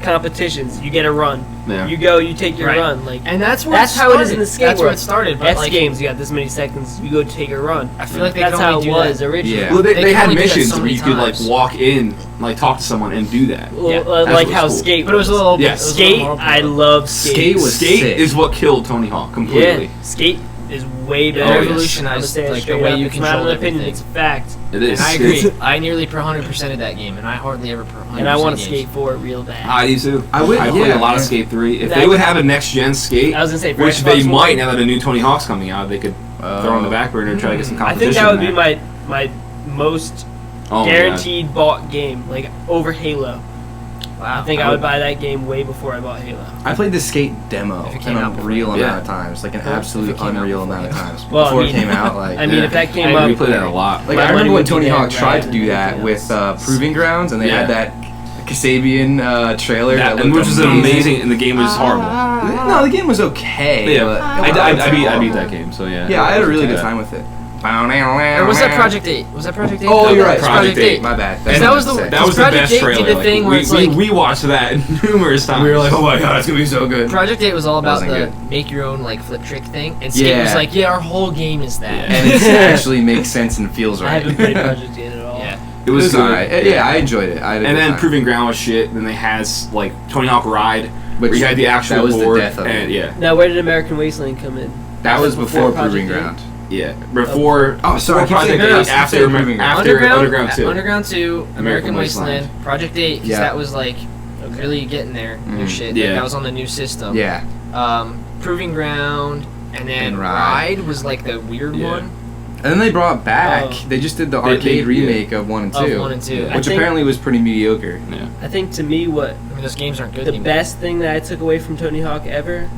C: competitions. You get a run.
A: Yeah.
C: You go. You take your
D: Right.
C: run. Like,
D: And that's where
C: that's
D: it
C: how it is in
D: started.
C: the skate
D: That's where
C: world.
D: it started. But
C: X
D: like,
C: Games, you got this many seconds. You go take a run.
D: I feel like they
C: That's
D: could
C: how
D: only
C: it
D: do
C: was
D: that.
C: originally.
B: Yeah.
A: Well, they
D: They
A: had
D: only did that
A: missions
D: so
A: where
D: many
A: you could like
D: times.
A: walk in, like talk to someone and do that.
C: Well,
D: Yeah,
A: that's
C: like
A: what's
C: how
A: cool.
C: skate.
D: But it was a little.
A: Yes.
D: it was a
C: skate.
D: little more
C: I
D: open.
C: love skate.
B: Skate was
A: Skate
B: sick.
A: is what killed Tony Hawk completely.
C: Yeah, skate is way
D: It
C: better.
A: yes.
D: revolutionized,
C: I'm gonna say it
D: like, the
C: straight
D: way
C: up.
D: you
C: It's not
D: controlled
C: an opinion.
D: everything.
C: It's a fact.
A: It is.
D: And I agree. I nearly 100%ed that game, and I hardly ever 100%.
C: And I want to
D: games.
C: skate 4 real bad.
A: I do too.
B: I would-
A: played
B: yeah.
A: a lot of Skate 3. If
C: That-
A: they would have a next gen Skate,
C: I was gonna say, for
A: which
C: Xbox
A: they
C: One,
A: might now that a new Tony Hawk's coming out, they could throw on the back burner and try to get some
C: I
A: competition.
C: think that would be
A: there.
C: my most
A: Oh my God.
C: guaranteed bought game, like over Halo.
D: Wow.
C: I think I would buy that game way before I bought Halo.
B: I played the Skate demo
D: If it
B: an
D: came out
B: unreal
A: before.
B: amount
A: Yeah.
B: of times, like an
C: If it
B: absolute
D: came out
B: unreal
D: before.
B: amount of times.
C: Well,
B: Before
C: I
B: it
C: mean-
B: came out, like
C: I mean,
B: yeah.
C: if that came
A: We
C: up,
A: played that a lot.
B: Like
C: my
B: I remember
C: money
B: when
C: would be
B: Tony
C: there
B: Hawk tried to
C: rather
B: do
C: than
B: that
C: anything
B: with
C: else.
B: Proving Grounds, and they
A: Yeah.
B: had that Kasabian trailer that
A: and
B: looked
A: which was amazing, and the game was horrible.
B: No, the game was okay.
A: Yeah,
B: but
A: I beat that game, so yeah.
B: Yeah, I had a really
A: Yeah.
B: good time with it.
D: Or was that Project 8? Was that Project 8?
B: Oh,
D: No,
B: you're right.
D: it's
A: Project 8.
B: My bad.
A: And
D: that was the-
B: sick.
A: That was the
D: Project
A: best
D: 8
A: trailer.
D: did the thing
A: like,
D: where it's
A: we,
D: like-
A: we watched that numerous times.
B: We were like, oh my god, it's gonna be so good.
D: Project 8 was all about
B: Wasn't
D: the
B: good.
D: make your own like flip trick thing, and Skate
B: Yeah.
D: was like, yeah, our whole game is that.
A: Yeah.
B: And it actually makes sense and feels
C: I
B: right.
C: haven't played Project 8 at all.
D: Yeah.
A: It was good.
B: alright. Yeah, I enjoyed it. I had a
A: And
B: good
A: then
B: time.
A: Proving Ground was shit. Then they had like Tony Hawk Ride,
B: Which-
A: where you had the actual
B: that was the
A: board.
B: death of it.
A: and, yeah,
C: Now, where did American Wasteland come in?
B: that was before
C: Project
B: Proving
C: 8?
B: Ground.
A: yeah. Before.
B: Oh, sorry,
A: before
B: I keep saying
A: Project 8,
B: Ground.
A: after
B: Keep saying Proving Ground.
A: Underground 2.
D: Underground 2, American
A: Wasteland.
D: Wasteland, Project 8, because
B: Yeah.
D: that was like really getting there, new
B: Mhm.
D: shit.
A: Yeah.
D: Like, that was on the new system.
B: Yeah.
D: Proving Ground, and then
B: And Ride.
D: Ride was like the weird
A: Yeah.
D: one
B: And then they brought back.
C: Oh.
B: They just did the
A: They-
B: arcade
A: yeah.
B: remake of 1 and 2.
D: of 1 and 2.
A: Yeah.
D: I
B: Which
C: think-
B: apparently was pretty mediocre.
A: Yeah.
C: I think to me, what
D: mean, those games aren't good
C: the
D: anymore.
C: best thing that I took away from Tony Hawk ever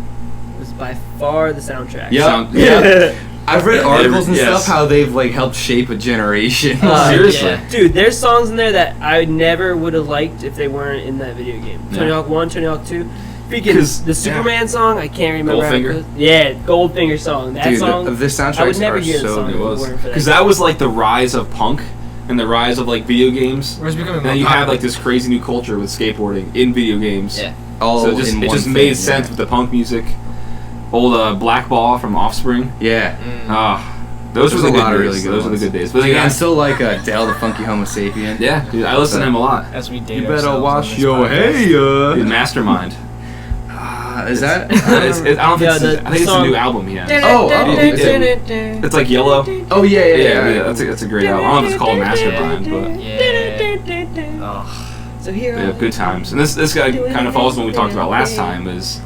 C: was by far the soundtrack.
B: Yeah.
A: Sound-
B: Yeah. I've read
A: Yeah,
B: articles and
A: yes.
B: stuff how they've like helped shape a generation.
A: Seriously.
D: yeah.
C: Dude, there's songs in there that I never would have liked if they weren't in that video game. Tony
A: Yeah.
C: Hawk 1, Tony Hawk 2. Freaking
A: 'Cause-
C: the Superman song, I can't remember. how
A: Goldfinger?
C: it goes. Yeah, Goldfinger song. That
B: Dude,
C: song,
B: the soundtracks
C: I would never
B: are
C: hear the
B: so
C: song
B: good.
C: if
A: It
C: it
A: was
C: weren't for that.
A: because that was like the rise of punk and the rise of like video games.
D: Where's becoming
A: And
D: more
A: then you had
D: popular.
A: like this crazy new culture with skateboarding in video games.
D: Yeah.
B: All
A: So it just,
B: in
A: it
B: one
A: just
B: thing,
A: made sense
B: yeah.
A: with the punk music. Old Black Ball from Offspring.
B: Yeah.
A: Ah, those
B: There's
A: were the
B: a
A: good
B: lot of
A: days.
B: really good
A: Those were
B: ones.
A: the good days. But
B: Dude,
A: again,
B: I still like Dale the Funky Homo Sapien.
A: yeah, dude, I listen to him a lot.
D: As we date
B: You better
D: ourselves
B: wash
D: on this
B: your
D: podcast.
A: Dude, Mastermind.
B: Is that?
A: I don't think
C: Yeah,
A: it's,
C: the
A: I think it's a
C: song-
A: new album he has.
C: It's
A: It's like Yellow.
B: Oh yeah, yeah,
A: Yeah,
B: yeah.
A: that's a great album. I don't know if it's called Mastermind, but
D: Yeah. Oh.
C: So here
A: yeah, good times. And this guy kind of follows what we talked about last time is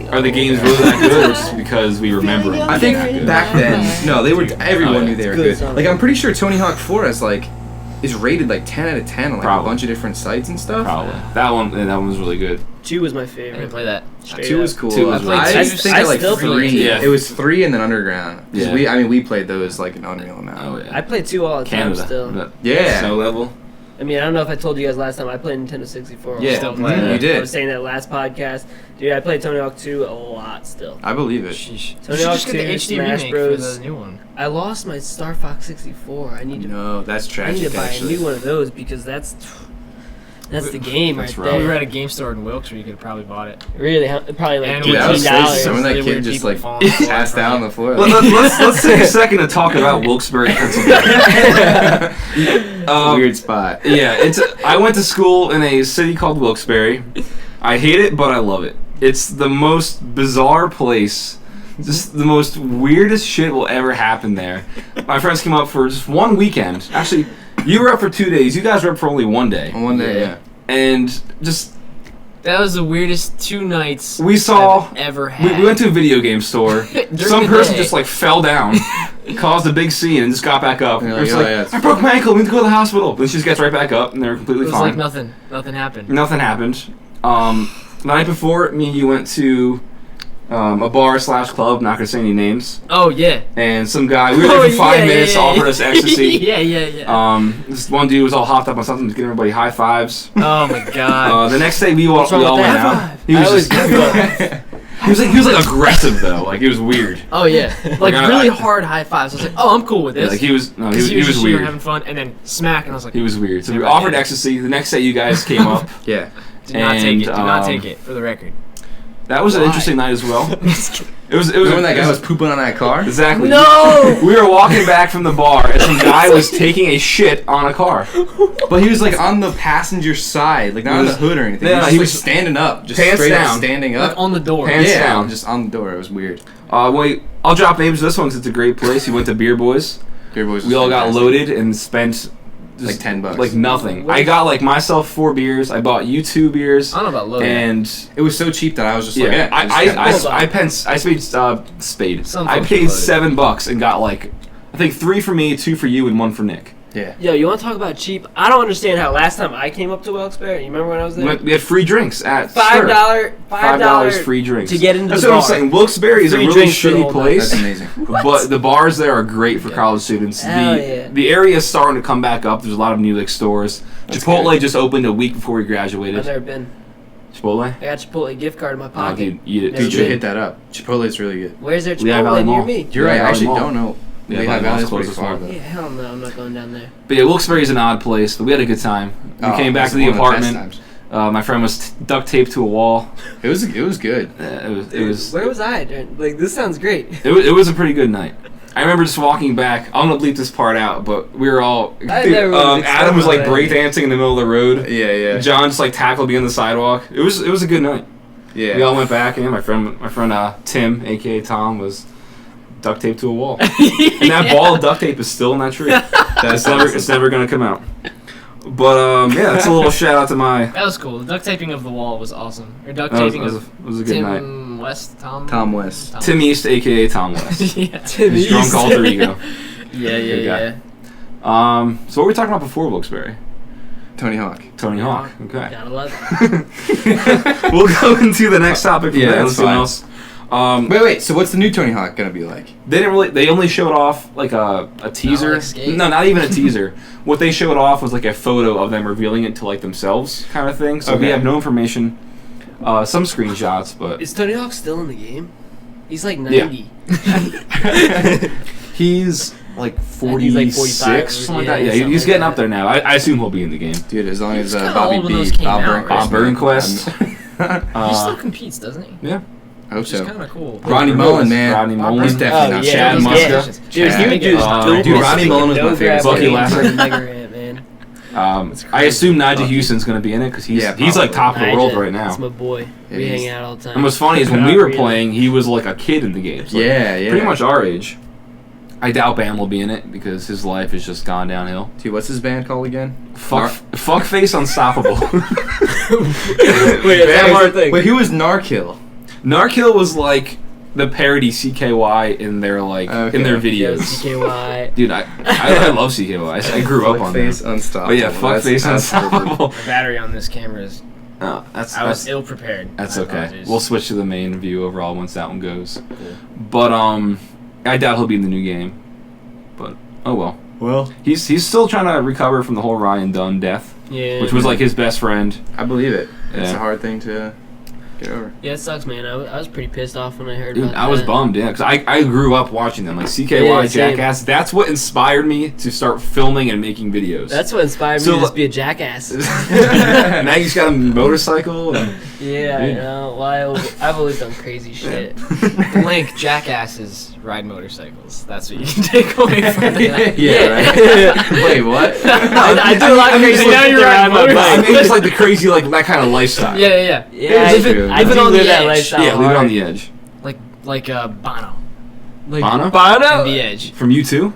C: anything.
A: Are the games really that good, or just because we remember them?
B: I think back then, no, they were. Everyone knew they were good.
C: Good.
B: Like I'm pretty sure Tony Hawk 4 is rated like 10 out of 10 on like
A: Probably.
B: a bunch of different sites and stuff.
A: Probably. That one was really good.
C: 2 was my
D: I didn't
C: favorite.
D: play that.
C: Straight
B: 2
C: up.
B: was cool.
A: 2 was really
B: I
A: good.
B: think I like
C: still
B: 3.
C: play 2.
A: Yeah.
B: It was 3 and then Underground. 'Cause
A: Yeah.
B: we played those like an unreal amount.
A: Oh yeah.
C: I play 2 all the time
A: Canada.
C: still.
B: Yeah.
A: Snow level.
C: I mean, I don't know if I told you guys last time, I played Nintendo 64
B: Yeah,
D: Still
C: all
D: play
C: the time.
B: you
C: I
B: did.
C: was saying that last podcast. Dude, I played Tony Hawk 2 a lot still.
B: I believe it.
D: Sheesh.
C: Tony
D: You should
C: Hawk
D: just get the
C: 2,
D: HD
C: Smash
D: remake
C: Bros.
D: for the new one.
C: I lost my Star Fox 64. I need to
B: No, that's tragic.
C: buy
B: Actually.
C: a new one of those because that's the game
A: That's
C: right
A: rough.
D: We
C: there.
D: were at a game store in Wilkes where you could have probably bought it.
C: Really, probably like
D: And
B: Dude, that was crazy.
C: $18.
B: Some of that
D: Really
B: kid
D: weird
B: just
D: people
B: like
D: falling on the floor
B: passed
D: in front
B: out
D: of
B: on
D: you.
B: the floor.
A: Let's take a second to talk about Wilkes-Barre, Pennsylvania.
B: Weird spot.
A: Yeah, I went to school in a city called Wilkes-Barre. I hate it, but I love it. It's the most bizarre place. Just the most weirdest shit will ever happen there. My friends came up for just one weekend. Actually, you were up for 2 days. You guys were up for only 1 day.
B: On one day, yeah.
A: And just
D: That was the weirdest 2 nights
A: we saw.
D: I've ever had.
A: We went to a video game store.
D: During
A: Some
D: the
A: person
D: day.
A: just like fell down, caused a big scene, and just got back up.
B: And
A: And
B: you're
A: it's
B: like,
A: like,
B: "Oh, yeah, it's
A: I broke my ankle. We need to go to the hospital. Then she just gets right back up, and they're
D: It
A: completely
D: was
A: fine.
D: like nothing. Nothing happened.
A: Nothing happened. The night before, me and you went to a bar/club. Not gonna say any names.
D: Oh yeah.
A: And some guy, we were there for 5 minutes, offered us ecstasy.
D: yeah.
A: This one dude was all hopped up on something, giving everybody high fives.
D: Oh my god.
A: The next day, we all
C: What's wrong
A: went
C: with that?
A: out.
C: High five.
A: He
C: I
A: was
C: always
A: just, he was like aggressive though. Like it was weird.
D: Oh yeah. Like
A: I-
D: really hard high fives. I was like, oh, I'm cool with
A: Yeah,
D: this.
A: like he was. No,
D: 'Cause
A: he was
D: just,
A: weird.
D: having fun, and then smack, and I was like,
A: He was weird. So we
D: Never
A: offered
D: again.
A: ecstasy. The next day, you guys came up.
B: Yeah.
D: do not take it. Do
A: and,
D: not take it. For the record.
A: That was an
D: Why?
A: interesting night as well. It was.
B: Remember when that guy was pooping on that car?
A: Exactly.
C: No!
A: We were walking back from the bar, and some guy was taking a shit on a car.
B: But he was like on the passenger side, like not on the hood or anything.
A: Yeah,
B: he
A: he
B: was
A: was
B: like, standing up, just
A: pants
B: straight
A: down.
B: up standing
D: Like
B: up.
D: on the door.
A: Pants
B: yeah,
A: down.
B: just on the door. It was weird.
A: Wait, I'll drop names of this one because it's a great place. We went to Beer Boys.
B: Beer Boys was
A: We all got
B: fantastic.
A: loaded and spent just
B: Like $10.
A: Like nothing. I got like myself 4 beers. I bought you 2 beers.
D: I don't know about loading.
A: And
B: It was so cheap that I was just
A: yeah,
B: like, yeah.
A: I paid Spade.
D: Some
A: I
D: folks
A: paid
D: loaded.
A: $7 and got like I think 3 for me, 2 for you, and 1 for Nick.
B: yeah.
C: Yo, you want to talk about cheap? I don't understand how last time I came up to Wilkes-Barre, you remember when I was there?
A: We had free drinks at
C: $5
A: $5 free drinks
C: to get into
A: That's
C: the
A: what I'm
C: bar.
A: saying. Wilkes-Barre is a
C: Free
A: really
C: drinks for the
A: shitty
C: whole night.
A: place.
B: That's amazing.
A: But the bars there are great for college students.
C: Hell yeah.
A: The area is starting to come back up. There's a lot of new like stores.
B: That's
A: Chipotle
B: good.
A: just opened a week before we
C: I've
A: graduated.
C: never been.
A: Chipotle?
C: I got Chipotle gift card in my
A: Oh,
C: pocket.
A: dude, eat it.
C: Never
B: You should
C: been.
B: hit that up. Chipotle's really good.
C: Where's there
A: Lehigh Valley
C: Chipotle near
A: Mall.
C: me?
B: You're right. I
A: Valley
B: actually
A: Mall.
B: don't know.
A: Yeah,
B: Lehigh
A: Valley
B: Valley's
A: Mall's
B: pretty
A: close as
B: far
A: well.
B: though.
C: Yeah, hell no, I'm not going down there.
A: But yeah, Wilkes-Barre is an odd place, but we had a good time. We
B: Oh,
A: came back
B: it's
A: to the
B: one of best
A: apartment.
B: times.
A: My friend was duct taped to a wall.
B: It was good.
A: It was
C: Where was I? Like, this sounds great.
A: it was a pretty good night. I remember just walking back. I'm gonna bleep this part out, but we were all.
C: I never would've
A: Adam was like
C: expected that.
A: breakdancing in the middle of the road.
B: Yeah.
A: John just like tackled me on the sidewalk. It was a good night.
B: Yeah.
A: We all went back, and my friend Tim, aka Tom, was duct taped to a wall. And that ball of duct tape is still in that tree. It's never gonna come out. But yeah, that's a little shout out to my.
D: That was cool. The duct taping of the wall was awesome. Or duct
A: That
D: taping
A: was
D: of
A: a good night.
D: Tim West.
B: Tom West.
A: Tim East, aka Tom West.
D: yeah.
A: His drunk alter ego.
D: Yeah.
A: Good guy. So what were we talking about before Wilkes-Barre?
B: Tony Hawk.
A: Tony Hawk. Okay.
C: Gotta love it.
A: We'll go into the next topic. From
B: Yeah,
A: there.
B: that's
A: Let's do
B: fine.
A: else.
B: Wait. So what's the new Tony Hawk gonna be like?
A: They only showed off like a teaser.
D: like Skate?
A: No, not even a teaser. What they showed off was like a photo of them revealing it to like themselves kind of thing. So we
B: Okay.
A: have no information. Some screenshots, but
C: Is Tony Hawk still in the game? He's like 90.
A: he's like 46
C: He's like 45
A: or something like that. Yeah,
C: something
A: he's
C: like
A: getting
C: that.
A: up there now. I assume he'll be in the game.
B: Dude, as long as
D: He was kinda
B: Bobby
D: old when
B: B,
D: those came
B: Bob
D: out,
B: Burnquist.
D: right?
A: Bob Burnquist.
D: He still competes, doesn't he?
A: Yeah.
B: I hope
D: Which is
B: so.
D: kind of cool.
B: Ronnie Mullen, man.
A: Rodney
D: Bob
A: Mullen.
B: He's definitely not
A: Chad
B: Chad
A: Muska.
B: Muska.
C: Dude, he would
B: Chad.
C: just
B: Dude, Ronnie Mullen was my favorite.
A: Bucky
C: Lasser.
A: Lasser.
C: Man.
A: I assume Nigel Houston's going to be in it because he's like top of the world right
C: That's
A: now.
C: my boy.
B: Yeah,
C: We
B: he's-
C: hang out all the time.
A: And what's funny is when we were playing, he was like a kid in the game. So
B: Yeah.
A: pretty much our age. I doubt Bam will be in it because his life has just gone downhill.
B: Dude, what's his band called again?
A: Fuckface Unstoppable.
C: Wait, is that
B: Bam
C: our
B: was-
C: thing?
B: Wait, who was Narkill?
A: Narkill was like the parody CKY in their in their videos.
C: CKY.
A: Dude, I love CKY. I grew up on
B: Face
A: them.
B: Unstoppable.
A: But yeah, Fuckface Unstoppable.
D: The battery on this camera is. I was ill prepared.
A: That's
D: My
A: okay.
D: apologies.
A: We'll switch to the main view overall once that one goes. Cool. But I doubt he'll be in the new game. But oh well.
B: Well,
A: he's still trying to recover from the whole Ryan Dunn death.
C: Yeah.
A: Which was like his best friend.
B: I believe it. It's
A: Yeah.
B: a hard thing to get over.
C: Yeah, it sucks, man. I was pretty pissed off when I heard
A: Dude,
C: about that.
A: I was bummed, yeah, because I grew up watching them. Like CKY,
C: Yeah, same.
A: Jackass. That's what inspired me to start filming and making videos.
C: That's what inspired me to just be a jackass.
A: Now he's got a motorcycle. And,
C: Yeah,
A: Dude.
C: you know. Well, I've always done crazy shit.
D: Link, jackasses ride motorcycles. That's what you can take away from that.
B: Yeah, right? Wait, what?
C: I do a lot of crazy
D: now
C: shit
D: you're
C: around my
D: riding
A: I
C: bike.
A: mean, it's like the crazy, like that kind of lifestyle.
D: Yeah.
C: Yeah,
B: true.
C: I
D: Living
C: do
D: on the
C: live that
D: edge.
C: lifestyle
A: Yeah, leave it on
C: hard.
A: the edge.
D: Like Bono.
C: Like
A: Bono?
C: Bono?
D: The Edge.
A: From U2?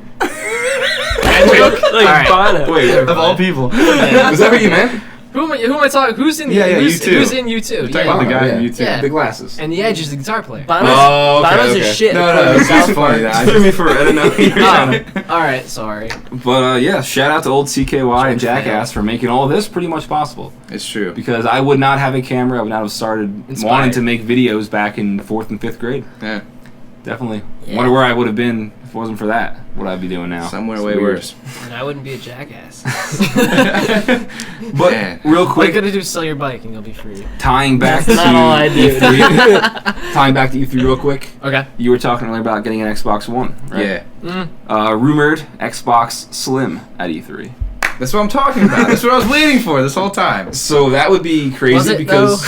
C: Like
D: Alright.
C: Bono.
A: Wait,
B: Of all people.
A: was that what you meant?
D: Who am I talking? Who's in?
B: Yeah,
D: who's,
B: U2.
D: Who's in U2?
A: Talking about the guy
B: yeah.
A: from U2
D: Yeah.
A: with the glasses.
D: And the Edge is the guitar player.
C: Bono's,
A: Oh, okay,
C: Bono's
A: okay.
C: a shit.
B: No, it's just funny that I
A: Threw me for I didn't know you were trying to-
D: All right, sorry.
A: But yeah, shout out to old CKY and Jackass for making all this pretty much possible.
B: It's true.
A: Because I would not have a camera, I would not have started
D: Inspired.
A: wanting to make videos back in 4th and 5th grade.
B: Yeah.
A: Definitely.
C: Yeah.
A: Wonder where I would have been if it wasn't for that. What I'd be doing now.
B: Somewhere
A: It's
B: way
A: weird.
B: worse.
C: And I wouldn't be a jackass.
A: But
B: Man.
A: real
D: All you
A: quick,
D: gotta do is sell your bike and you'll be free.
A: tying back
C: That's
A: to
C: not all I do.
A: E3, tying back to E3 real quick.
D: Okay.
A: You were talking earlier about getting an Xbox One, right?
B: Yeah.
A: Rumored Xbox Slim at E3.
B: That's what I'm talking about. That's what I was waiting for this whole time.
A: So that would be crazy
D: Was it,
A: because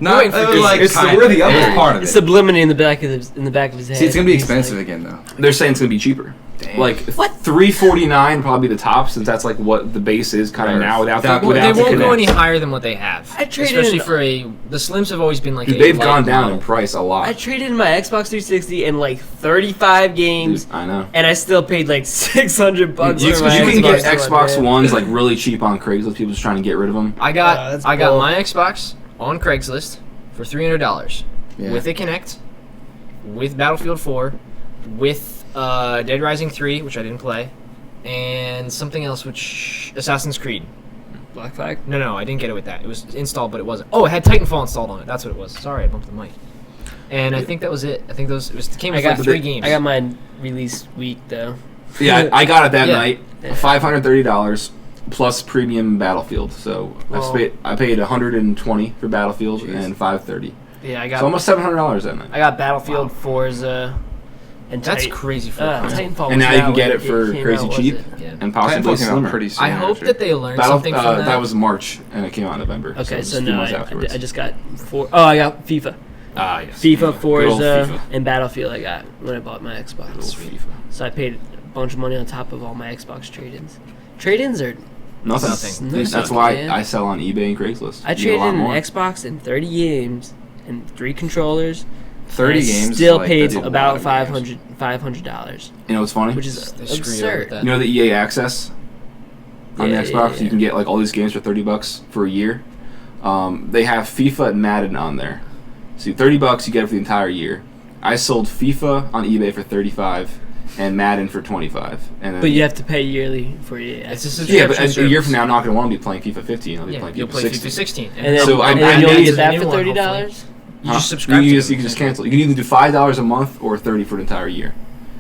B: Not
D: Wait for
B: it was
D: this.
B: like
A: it's the
B: kinda-
A: where the other
B: it was part of
C: It's
B: it.
C: subliminally in the back of his head.
B: See, it's gonna be
C: He's
B: expensive
C: like,
B: again though.
A: they're saying it's gonna be cheaper.
B: Damn.
A: Like
C: What?
A: $349 probably the top, since that's like what the base is kind of
B: Right.
A: now without
B: That-
A: the,
B: well,
D: They
A: without the
D: won't go
A: Kinect.
D: any higher than what they have.
C: I traded
D: Especially
C: in-
D: for the Slims have always been like
A: Dude,
D: a
A: they've
D: light
A: gone down
D: model.
A: in price a lot.
C: I traded in my Xbox 360 and like 35 games,
A: Dude, I know.
C: and I still paid like $600
A: You
C: for my
A: can get
C: One,
A: Xbox
C: man.
A: Ones like really cheap on Craigslist. People just trying to get rid of them.
D: I
C: Oh,
D: got
C: that's
D: I got
C: bull.
D: my Xbox on Craigslist for $300
B: Yeah.
D: with a Kinect, with Battlefield 4, with Dead Rising 3, which I didn't play, and something else, which Assassin's Creed.
C: Black Flag.
D: No, I didn't get it with that. It was installed, but it wasn't. Oh, it had Titanfall installed on it. That's what it was. Sorry, I bumped the mic. And I think that was it. I think it came with like 3 games.
C: I got mine release week though.
A: Yeah, I got it that
D: Yeah.
A: night.
C: Yeah.
A: $530 plus premium Battlefield. So
C: Well-
A: I paid $120 for Battlefield
B: Jeez.
A: and $530.
C: Yeah, I
A: So
C: got
A: almost $700 that night.
C: I got Battlefield, Forza, and
D: That's
C: Titan-
D: crazy for
C: Titanfall.
A: And
C: was
A: now you
C: out
A: can get
C: when
A: it for
C: came
A: crazy
C: out, was
A: cheap
C: it?
D: Yeah.
A: and possibly
B: Titanfall came out
A: slimmer.
B: pretty soon
D: I hope
B: after.
D: that they learned something from that.
A: That was March and it came out in November.
C: Okay,
A: it's
C: so
A: a few
C: no,
A: months
C: I
A: afterwards.
C: just got I got FIFA.
A: Ah, yes.
C: FIFA,
A: Good old
C: Forza,
A: FIFA.
C: and Battlefield I got when I bought my Xbox.
A: Good old FIFA.
C: So I paid a bunch of money on top of all my Xbox trade-ins. Trade-ins are
A: Nothing.
D: Nothing.
A: That's why
C: Man.
A: I sell on eBay and Craigslist.
C: I
A: You get a
C: traded
A: lot
C: in an
A: more.
C: Xbox and 30 games and 3 controllers.
B: 30
C: and I
B: games.
C: Still
B: like,
C: paid
B: that's a lot
C: about
B: of games.
C: $500,
A: You know what's funny?
C: which is
D: They screw you
C: absurd.
D: with that.
A: You know the EA Access on
C: Yeah,
A: the Xbox?
C: yeah.
A: You can get like all these games for $30 for a year. They have FIFA and Madden on there. So $30 you get it for the entire year. I sold FIFA on eBay for $35 and Madden for $25. And then,
C: But you have to pay yearly for it.
D: It's just
A: yeah, but
D: subscription
A: a year
D: service.
A: from now I'm not going to want to be playing FIFA 15. I'll be
D: Yeah,
A: playing
D: you'll
A: FIFA
D: play
A: 16.
D: FIFA 16.
C: And then,
A: So
C: and
A: I
C: then you only
A: need
C: get
A: to
C: that
D: do
C: for
D: one,
C: $30.
D: You
A: Huh?
D: just subscribe
A: You
D: to
A: can just cancel. You can either do $5 a month or $30 for the entire year,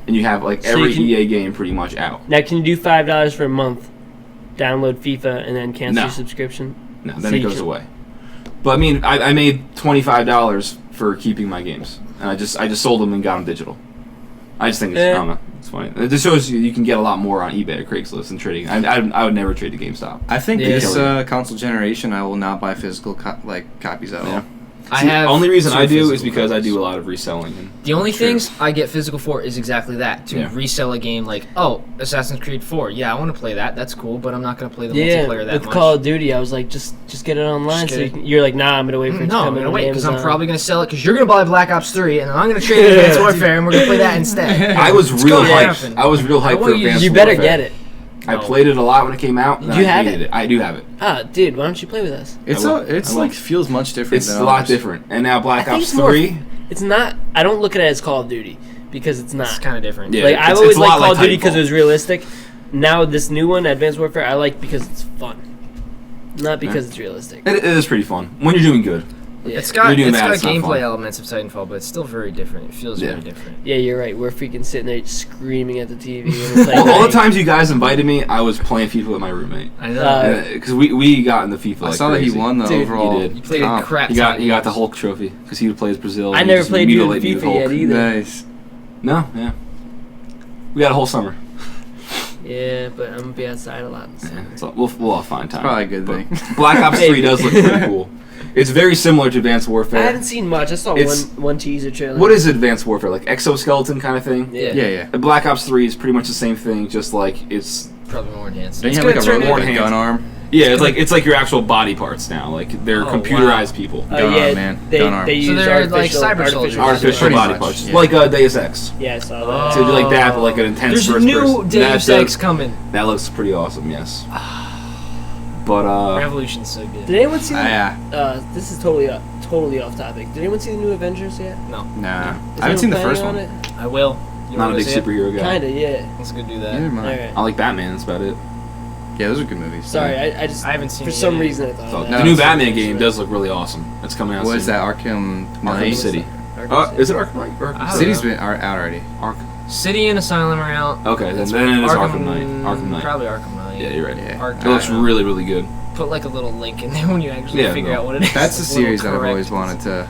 A: and you have like
C: So
A: every
C: you can-
A: EA game pretty much out.
C: Now, can you do $5 for a month, download FIFA, and then cancel
A: No.
C: your subscription?
A: No,
C: So
A: then it
C: you
A: goes
C: can-
A: away. But I mean, I made $25 for keeping my games, and I just sold them and got them digital. I just think it's, I don't know, it's funny. It just shows you can get a lot more on eBay or Craigslist than trading. I would never trade to GameStop.
B: I think
C: Yeah.
B: this console generation, I will not buy physical copies at all.
A: Yeah.
D: I
A: See,
D: have
A: only reason
B: two
A: I do is
B: physical
A: because I
B: copies.
A: do a lot of reselling. And
D: The only
B: True.
D: things I get physical for is exactly that. To
A: Yeah.
D: resell a game like, oh, Assassin's Creed 4. Yeah, I want to play that. That's cool, but I'm not going to play the
C: Yeah,
D: multiplayer that
C: with
D: much.
C: Call of Duty, I was like, just get it online.
D: Just
C: So
D: get
C: you
D: it.
C: can, you're like, nah, I'm gonna wait for it to
D: No, I'm
C: come
D: going to
C: in
D: wait because I'm
C: Amazon.
D: probably going to sell it because you're going to buy Black Ops 3 and I'm going to trade it Advanced Warfare and we're going to play that instead.
A: I was
D: It's
A: real
D: gonna
A: hyped.
D: happen.
A: I was real hyped for
D: want you-
A: Advanced
C: You better
A: Warfare.
C: get it.
A: I
D: No.
A: played it a lot when it came out. And
C: You
A: I
C: have
A: hated
C: it?
A: I do have it.
C: Ah, dude, why don't you play with us?
B: It's
A: I will.
B: it's
A: I will.
B: like feels much different.
A: It's
B: than
A: a lot
B: others.
A: different. And now Black
C: I think
A: Ops
C: it's more-
A: 3.
C: It's not. I don't look at it as Call of Duty because it's not.
D: It's kind of different.
A: Yeah.
C: Like I've
A: it's
C: always
A: a lot
C: liked Call
A: like
C: of Duty because
A: Titanfall.
C: it was realistic. Now this new one, Advanced Warfare, I like because it's fun, not because it's realistic.
A: It is pretty fun when you're doing good.
C: Yeah.
D: It's got
A: You're doing that, it's not
D: gameplay
A: fun.
D: elements of Titanfall, but it's still very different. It feels
A: Yeah.
D: very different.
C: Yeah, you're right. We're freaking sitting there screaming at the TV. And it's like,
A: All the times you guys invited me, I was playing FIFA with my roommate.
D: I know.
A: Because we got into FIFA.
B: I
A: Like
B: saw that
A: crazy.
B: he won the
C: Dude,
B: overall.
A: he did.
D: You played a
B: comp.
D: crap.
A: He got the Hulk trophy because he plays Brazil.
C: I
A: and
C: never
A: he just
C: played you in
A: mutilated me with
C: FIFA yet
A: Hulk.
C: either.
B: Nice.
A: No, yeah. We got a whole summer.
C: Yeah, but I'm gonna be outside a lot. So.
A: Yeah, so we'll have fine time.
B: Probably a good
A: But
B: thing.
A: Black Ops 3 does look pretty cool. It's very similar to Advanced
C: I
A: Warfare.
C: haven't seen much. I saw
A: It's-
C: one teaser trailer.
A: What is Advanced Warfare? Like exoskeleton kind of thing?
C: Yeah.
B: Yeah.
A: And Black Ops 3 is pretty much the same thing, just like it's
D: Probably more enhanced.
B: Don't you
A: It's
B: have like a
A: gonna turn
B: robot
A: into-
B: gun arm?
A: it's like your actual body parts now. Like they're
D: Oh,
A: computerized people.
C: Oh
B: Gun
C: yeah,
B: arm, man.
C: They,
B: Gun arm.
C: they
D: So
C: use
D: they're like
C: artificial,
D: cyber soldiers.
C: artificial.
A: Artificial
B: Pretty
A: body
B: much,
A: parts.
B: yeah.
A: Like Deus Ex.
C: Yeah, I saw
D: Oh.
C: that.
A: So like that, but like an intense
D: There's
A: first
D: new
A: person.
D: Deus
A: That-
D: Ex coming.
A: That looks pretty awesome, yes. But
D: Revolution's so good.
C: Did anyone see?
B: Yeah.
C: This is totally off topic. Did anyone see the new Avengers yet?
D: No,
B: Nah.
C: Is
B: I haven't seen the
C: anyone
B: first
C: planning
B: one.
C: on it?
D: I will. You
A: not a
D: wanna
A: big
D: see it?
A: superhero guy.
C: Kinda, yeah.
D: Let's go do
B: Neither
D: that.
B: am I.
C: Alright.
A: I like Batman. That's about it.
B: Yeah, those are good movies.
C: Sorry, I just
D: I haven't seen
C: for
D: it
C: some
D: yet.
C: reason I thought
A: So
C: of
A: the
C: that.
A: new
B: it's-
A: Batman game does look really awesome. It's coming out
B: What is
A: soon.
B: that? Arkham
A: Arkham
B: Knight?
A: City.
C: Arkham
A: Is it Arkham Knight? Or Arkham
D: I don't
A: City?
B: City's been out already.
D: City and Asylum are out.
A: Okay, then it is Arkham Knight. Arkham Knight.
D: Probably Arkham Knight.
A: Yeah, you're right.
B: Yeah.
D: Arkham
A: It looks
B: I don't know.
A: really, really good.
D: Put like a little link in there when you actually
A: Yeah,
D: figure
A: no.
D: out what it is.
B: That's the
D: Like little
B: series that I've always
D: corrections.
B: wanted to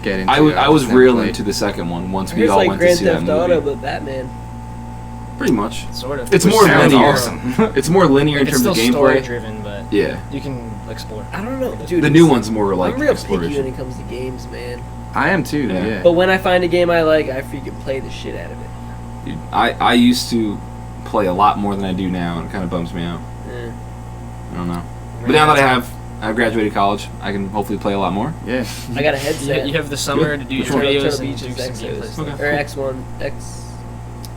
B: get into.
A: I was
B: never
A: real
B: played.
A: into the second one once we
C: It's
A: all
C: like
A: went to
C: Grand
A: see that
C: Theft Auto,
A: movie.
C: but Batman.
A: Pretty much.
D: Sort of.
A: It's
B: Which
A: more
B: sounds
A: linear.
B: awesome.
A: It's more linear in
D: It's
A: terms
D: still
A: of
D: story
A: gameplay.
D: driven, but
A: Yeah.
D: you can explore.
C: I don't know, dude.
A: The new one's more like
C: I'm real picky when
A: exploration.
C: it comes to games, man.
B: I am too.
A: Yeah.
B: Yeah.
C: But when I find a game I like, I freaking play the shit out of it.
A: Dude, I used to play a lot more than I do now, and it kind of bums me out.
C: Eh.
A: I don't know. But now that I've graduated college, I can hopefully play a lot more.
B: Yeah.
C: I got a headset.
D: You have the summer to do your
A: Which one?
D: videos
C: Turtle
D: and
C: Beach
D: do
C: is
D: some
C: X,
D: gameplay stuff.
A: Okay.
C: or X1,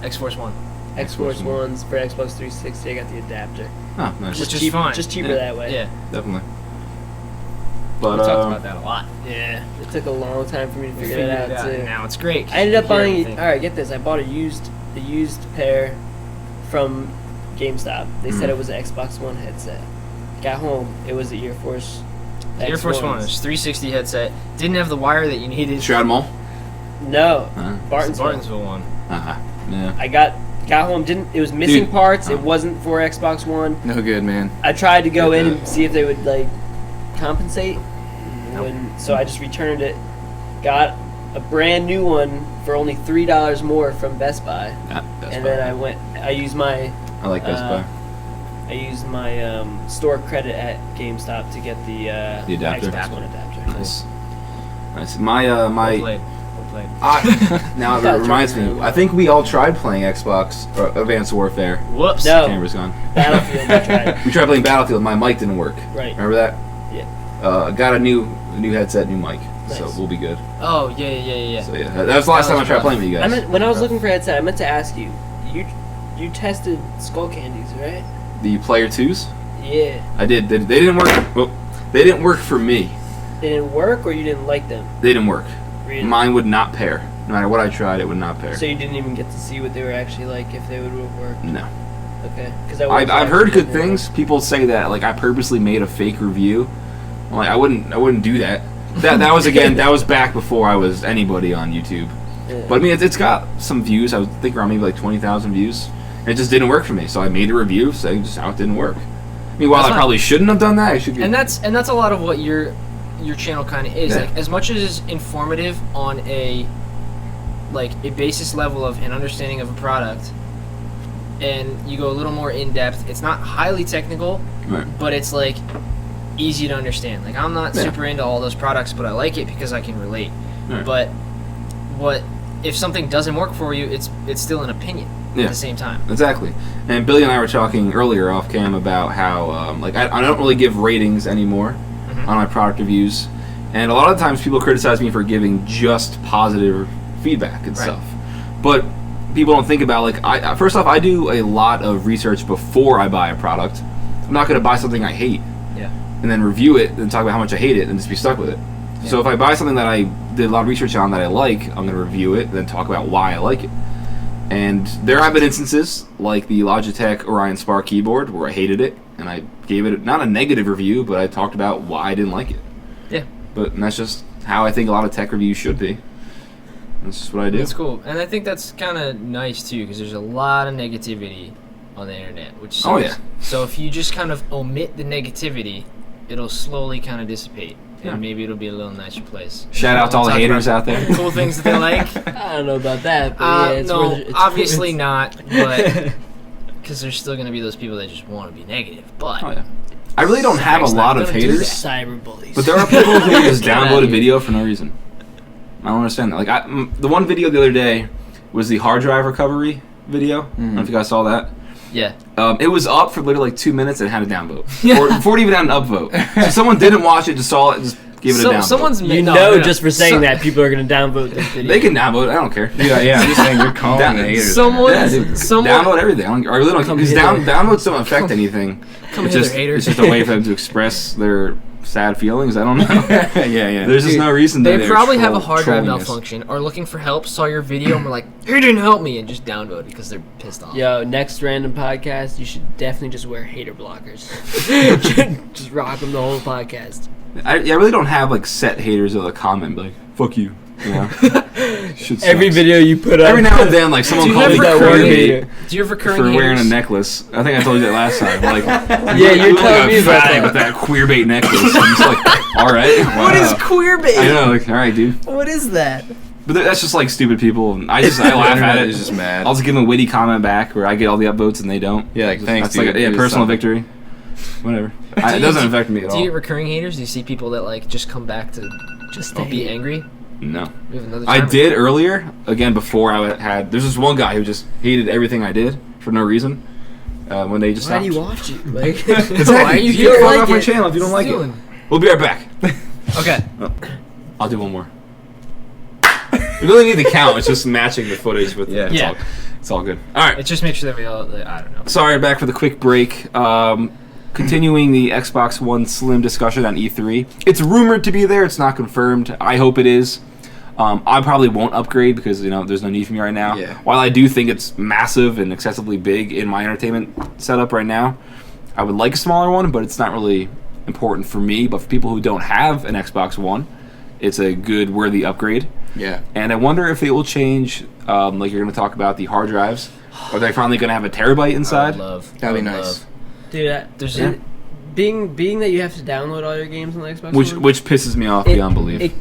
D: X-Force 1.
C: X-Force
A: Xbox One.
C: ones for Xbox 360. I got the adapter.
A: Oh, nice.
D: Which is
C: cheap,
D: fine.
C: Just cheaper
A: Yeah.
C: that way.
D: Yeah.
A: Definitely.
D: We
A: But
D: talked about that a lot.
C: Yeah. It took a long time for me to figure
D: Figured
C: that
D: it
C: out too.
D: Now it's great.
C: I ended up
D: You hear
C: buying.
D: everything.
C: All right, get this. I bought a used pair from GameStop. They said it was an Xbox One headset. Got home, it was the Air Force.
D: The Air Force One was 360 headset. Didn't have the wire that you needed.
A: Shroud Mall.
C: No,
D: It's the
C: Barton'sville.
D: Bartonsville one.
A: Yeah.
C: I got home. It was missing
A: Dude.
C: parts.
A: Oh.
C: It wasn't for Xbox One.
B: No good, man.
C: I tried to go
A: Get
C: in
A: that.
C: and see if they would like compensate. So I just returned it. Got a brand new one for only $3 more from Best Buy.
A: Best
C: And
A: Buy.
C: then I used my
A: I like Best Buy.
C: store credit at GameStop to get the
A: adapter?
C: Xbox One adapter.
A: Nice. Nice. My
D: Well played. Well played.
A: now
C: Gotta
A: it reminds
C: try
A: me.
C: it.
A: I think we all tried playing Xbox or Advanced Warfare.
D: Whoops.
C: No.
A: Camera's gone.
C: Battlefield, I tried.
A: We tried playing Battlefield. My mic didn't work.
C: Right.
A: Remember that?
C: Yeah.
A: Got a new headset, new mic. So
C: Nice.
A: we'll be good.
D: Oh, yeah.
A: So yeah, that was the last
D: That
A: time I
D: was
A: tried
D: rough.
A: playing with you guys.
C: When I was looking for a headset, I meant to ask you. You tested Skull Candies, right?
A: The Player 2s?
C: Yeah.
A: I did. They didn't work. Well, they didn't work for me.
C: They didn't work, or you didn't like them?
A: They didn't work.
C: Really?
A: Mine would not pair. No matter what I tried, it would not pair.
C: So you didn't even get to see what they were actually like, if they would have worked.
A: No.
C: Okay. Because
A: I've heard good things. People say that like I purposely made a fake review. I'm like I wouldn't do that. That was that was back before I was anybody on YouTube.
C: Yeah.
A: But I mean it's got some views. I would think around maybe like 20,000 views. And it just didn't work for me. So I made a review saying just how it didn't work. I mean while
D: That's
A: I
D: not-
A: probably shouldn't have done that, I should.
D: And that's a lot of what your channel kind of is.
A: Yeah.
D: Like as much as it's informative on a basis level of an understanding of a product, and you go a little more in depth. It's not highly technical,
A: Right.
D: but it's like easy to understand. Like I'm not
A: Yeah.
D: super into all those products, but I like it because I can relate.
A: Right.
D: But if something doesn't work for you, it's still an opinion
A: Yeah.
D: at the same time.
A: Exactly. And Billy and I were talking earlier off cam about how I don't really give ratings anymore on my product reviews, and a lot of times people criticize me for giving just positive feedback and
D: Right.
A: stuff. But people don't think about first off, I do a lot of research before I buy a product. I'm not going to buy something I hate
D: Yeah.
A: and then review it and talk about how much I hate it and just be stuck with it. So if I buy something that I did a lot of research on that I like, I'm going to review it and then talk about why I like it. And there have been instances like the Logitech Orion Spark keyboard where I hated it, and I gave it not a negative review, but I talked about why I didn't like it.
D: Yeah.
A: But that's just how I think a lot of tech reviews should be. That's just what I do.
D: That's cool. And I think that's kind of nice, too, because there's a lot of negativity on the internet, which sucks.
A: Oh, yeah.
D: So if you just kind of omit the negativity, it'll slowly kind of dissipate.
A: Yeah.
D: And maybe it'll be a little nicer place.
A: Shout out to all the haters out there.
D: Cool things that they like.
C: I don't know about that, but yeah, it's
D: no,
C: worth it.
D: obviously not, but because there's still going to be those people that just want to be negative. But
A: Oh, yeah. I really don't have a lot of haters,
C: Cyberbullies.
A: but there are people who just download a video for no reason. I don't understand that. Like, the one video the other day was the hard drive recovery video. I don't know if you guys saw that.
D: yeah.
A: It was up for literally like 2 minutes and had a downvote. Before it even had an upvote. So someone didn't watch it, just saw it, just gave it a downvote.
D: Someone's
C: just for saying that, people are going to downvote this video.
A: They can downvote it, I don't care.
B: Yeah, I'm just saying you're calling the haters.
A: Downvoad everything. I really don't care. Because downvotes don't affect anything. It's just a way for them to express their sad feelings. I don't know.
B: yeah.
A: There's just no reason
D: They
A: to
D: probably have a hard drive
A: trolling us.
D: malfunction, are looking for help, saw your video, and were like, "He didn't help me," and just downvote because they're pissed off.
C: Yo, next random podcast, you should definitely just wear hater blockers. Just rock them the whole podcast.
A: I really don't have like set haters of the comment, like "fuck you." You know? Shit
C: Every
A: sucks.
C: video you put up.
A: Every now and then, like someone
D: Do you
A: called me
D: have recurring
A: queerbait
D: Do you have recurring
A: for wearing a
D: haters?
A: necklace. I think I told you that last time. Like,
C: Yeah, you're
A: you look
C: telling
A: like
C: me
A: a
C: about
A: fag
C: that.
A: with that queerbait necklace. I'm just like, all right.
C: What is
A: wow.
C: queerbait?
A: I know, like, all right, dude.
C: What is that?
A: But that's just like stupid people. And I laugh at it.
B: It's just mad.
A: I'll just give them a witty comment back where I get all the upvotes and they don't.
B: Yeah, like, thanks,
A: That's like
B: dude.
A: a
B: It was
A: personal
B: something.
A: victory. Whatever. It doesn't affect me at
D: Do you get
A: all.
D: recurring haters? Do you see people that like just come back to
C: Just
D: be angry?
A: No.
D: We have another
A: I
D: timer.
A: did earlier, again, before I had... There's this one guy who just hated everything I did for no reason. When they just
C: Why
A: stopped.
C: do you watch it? Like,
A: Exactly.
D: Why are you
A: You
D: here?
A: can
C: like
A: off my
C: it.
A: channel if you don't like it.
D: Stealing.
A: We'll be right back.
D: Okay.
A: I'll do one more. We really need the count. It's just matching the footage with
B: Yeah.
A: it's
D: Yeah.
A: all, it's all good. All right.
D: It just makes sure that we all. I don't know.
A: Sorry, back for the quick break. Continuing the Xbox One Slim discussion on E3. It's rumored to be there. It's not confirmed. I hope it is. I probably won't upgrade because there's no need for me right now.
B: Yeah.
A: While I do think it's massive and excessively big in my entertainment setup right now, I would like a smaller one, but it's not really important for me. But for people who don't have an Xbox One, it's a good, worthy upgrade.
B: Yeah.
A: And I wonder if it will change, like you're going to talk about the hard drives. Are they finally going to have a terabyte inside?
B: That'd be nice.
C: dude,
D: There's
C: being that you have to download all your games on the Xbox One,
A: Which pisses me off beyond belief.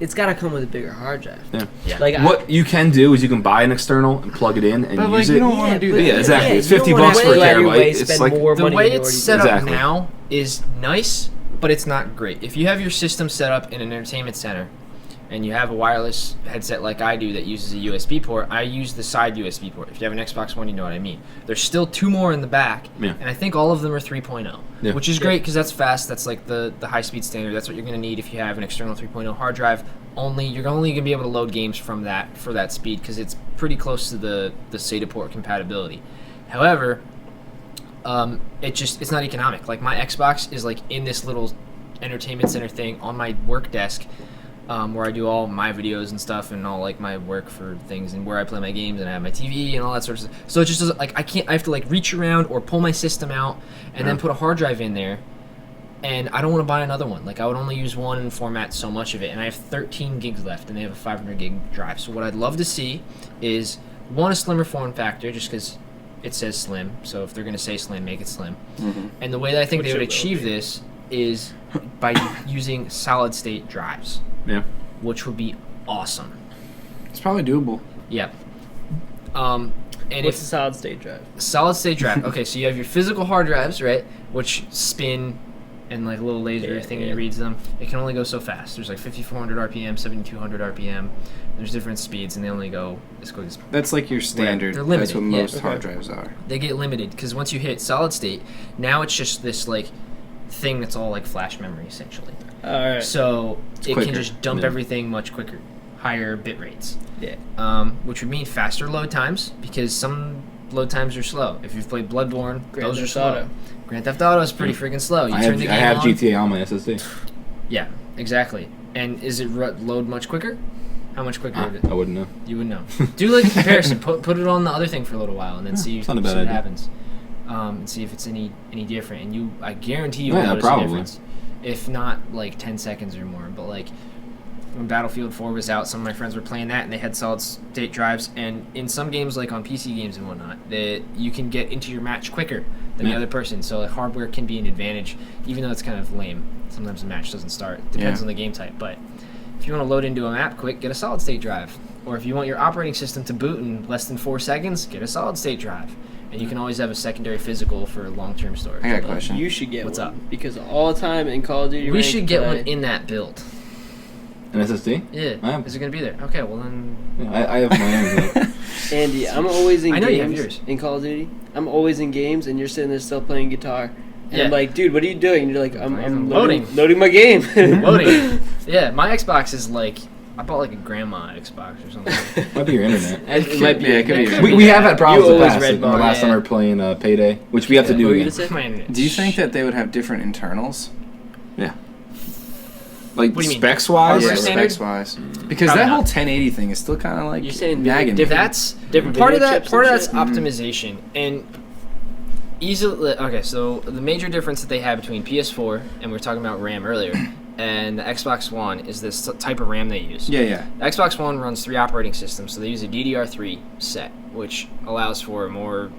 C: It's got to come with a bigger hard drive.
A: Yeah.
C: Like
A: What you can do is you can buy an external and plug it in and
B: But, like,
A: use
B: you
A: it.
B: don't wanna do that.
A: Yeah, exactly. It's
C: you don't
A: $50
C: wanna
A: for a
C: go out of your way,
A: terabyte. It's
C: spend
A: like
C: more
D: the
C: money
D: way
C: than you
D: it's
C: already
D: set
C: do.
D: up
A: Exactly.
D: now is nice, but it's not great. If you have your system set up in an entertainment center and you have a wireless headset like I do that uses a USB port, I use the side USB port. If you have an Xbox One, you know what I mean. There's still two more in the back,
A: Yeah.
D: and I think all of them are 3.0,
A: Yeah.
D: which is great because that's fast. That's like the high-speed standard. That's what you're going to need if you have an external 3.0 hard drive. You're only going to be able to load games from that for that speed because it's pretty close to the SATA port compatibility. However, it's not economic. Like my Xbox is like in this little entertainment center thing on my work desk, where I do all my videos and stuff and all like my work for things and where I play my games and I have my TV and all that sort of stuff. So it just doesn't like I have to like reach around or pull my system out and then put a hard drive in there. And I don't want to buy another one. Like I would only use one and format so much of it. And I have 13 gigs left and they have a 500 gig drive. So what I'd love to see is a slimmer form factor just because it says slim. So if they're going to say slim, make it slim.
B: Mm-hmm.
D: And the way that I think
C: Which
D: they would
C: it will
D: achieve
C: be.
D: this is by using solid state drives,
A: Yeah.
D: which would be awesome.
B: It's probably doable.
D: Yeah. And
C: What's
D: if
C: a solid state drive?
D: solid state drive, okay, so you have your physical hard drives, right, which spin and like a little laser thing that reads them. It can only go so fast. There's like 5,400 RPM, 7,200 RPM. There's different speeds, and they only go as quick as
B: That's like your standard.
D: They're limited,
B: That's what
D: yeah.
B: most hard drives are.
D: they get limited because once you hit solid state, now it's just this like thing that's all like flash memory essentially.
C: All right.
D: So it
B: quicker,
D: can just dump
A: yeah.
D: everything much quicker, higher bit rates,
C: Yeah.
D: which would mean faster load times because some load times are slow. If you've played Bloodborne,
C: Grand
D: those are
C: Theft
D: slow.
C: Auto.
D: Grand Theft Auto is pretty freaking slow. You
A: I
D: turn the
A: have
D: game on.
A: GTA on my SSD.
D: Yeah, exactly. And is it load much quicker? How much quicker is it?
A: I wouldn't know.
D: You would know. Do like a comparison. Put it on the other thing for a little while, and then see what happens. And see if it's any different. And I guarantee you will notice a difference. If not like 10 seconds or more. But like when Battlefield 4 was out, some of my friends were playing that, and they had solid-state drives. And in some games, like on PC games and whatnot, that you can get into your match quicker than the other person. So like, hardware can be an advantage, even though it's kind of lame. Sometimes the match doesn't start. It depends on the game type. But if you want to load into a map quick, get a solid-state drive. Or if you want your operating system to boot in less than 4 seconds, get a solid-state drive. And you can always have a secondary physical for long-term storage.
B: I got a question.
C: You should get
D: What's
C: one.
D: up?
C: Because all the time in Call of Duty,
D: We should get one in that build.
A: An SSD?
D: Yeah. Is it going to be there? Okay, well then...
A: Yeah, I have my own.
C: Andy, I'm always in
D: I know you have
C: games
D: yours.
C: in Call of Duty. I'm always in games, and you're sitting there still playing guitar. And
D: Yeah.
C: I'm like, dude, what are you doing? And you're like, I'm
D: loading.
C: loading my game.
D: Loading. Yeah, my Xbox is like... I bought like a grandma Xbox or something.
A: Might be your internet.
C: It might be.
B: Yeah, it could be.
A: We have had problems
C: You
A: in the
C: always
A: past.
C: red
A: Like, the
C: bar,
A: last time we were playing Payday, which we have to
C: What
A: do
C: were you
A: again.
C: gonna say?
D: My internet.
B: Do you think that they would have different internals?
A: Yeah. Like
D: What do you mean?
A: specs wise?
D: Hardware standard?
B: specs wise. Because
D: Probably
B: that
D: not.
B: whole 1080 thing is still kind of like
C: You're saying
B: nagging me.
C: different-
D: That's
C: Different
D: part of
C: video
D: that.
C: chips
D: Part of
C: and
D: that's
C: shit?
D: optimization and easily. Okay, so the major difference that they have between PS4 and we were talking about RAM earlier, and the Xbox One is this type of RAM they use.
B: Yeah.
D: The Xbox One runs 3 operating systems, so they use a DDR3 set, which allows for more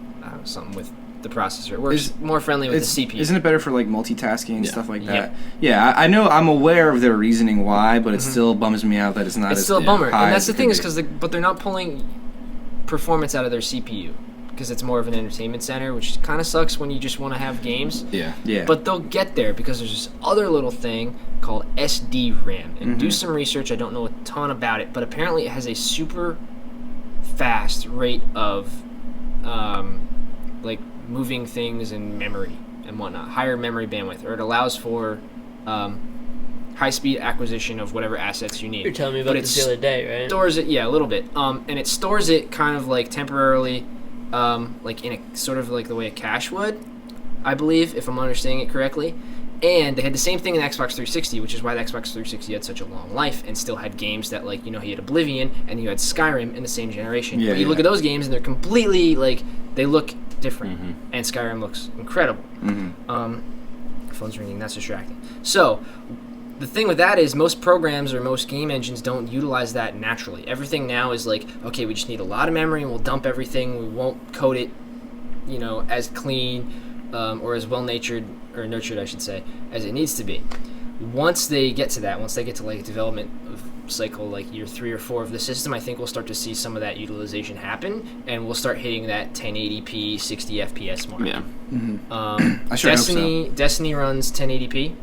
D: something with the processor. It works more friendly with the CPU.
B: Isn't it better for like multitasking and
A: Yeah.
B: stuff like
D: Yeah.
B: that? Yeah, I know. I'm aware of their reasoning why, but it still bums me out that it's not.
D: It's
B: as
D: still a bummer,
B: high
D: and that's
B: as
D: the
B: it
D: thing
B: could
D: is
B: be.
D: because but they're not pulling performance out of their CPU because it's more of an entertainment center, which kind of sucks when you just want to have games.
A: Yeah.
B: Yeah.
D: But they'll get there because there's this other little thing called SD RAM. And do some research. I don't know a ton about it, but apparently it has a super fast rate of like moving things in memory and whatnot, higher memory bandwidth, or it allows for high-speed acquisition of whatever assets you need.
C: You're telling me
D: But
C: about
D: it
C: this the other day, right?
D: stores it, yeah, a little bit. And it stores it kind of like temporarily, like in a sort of like the way a cache would, I believe, if I'm understanding it correctly. And they had the same thing in the Xbox 360, which is why the Xbox 360 had such a long life and still had games that, like, you know, he had Oblivion and you had Skyrim in the same generation.
B: Yeah,
D: But you look
B: yeah.
D: at those games and they're completely, like, they look different. And Skyrim looks incredible. Phone's ringing, that's distracting. So, the thing with that is most programs or most game engines don't utilize that naturally. Everything now is like, okay, we just need a lot of memory and we'll dump everything. We won't code it, you know, as clean or as well-natured, or nurtured, I should say, as it needs to be. Once they get to that, once they get to like development cycle, like year 3 or 4 of the system, I think we'll start to see some of that utilization happen, and we'll start hitting that 1080p, 60 FPS mark.
A: Yeah.
B: I sure hope so.
D: Destiny runs 1080p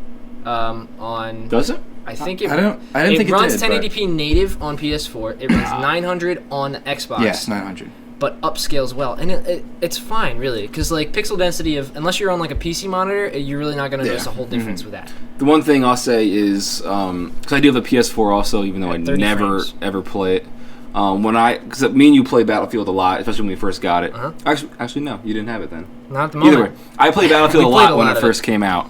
D: on.
A: Does it?
D: I think it.
B: I didn't think it
D: runs
B: did, but-
D: 1080p native on PS4. It runs 900 on Xbox.
B: Yes, 900.
D: But upscales well, and it's fine really, because like pixel density of unless you're on like a PC monitor, you're really not going to notice a whole difference with that.
A: The one thing I'll say is, because I do have a PS4 also, even though I
D: 30
A: never
D: frames.
A: ever play it. Because me and you play Battlefield a lot, especially when we first got it. Actually, no, you didn't have it then.
D: Not at the moment.
A: Either way, I played Battlefield a
D: We played
A: lot when it
D: of
A: first came out.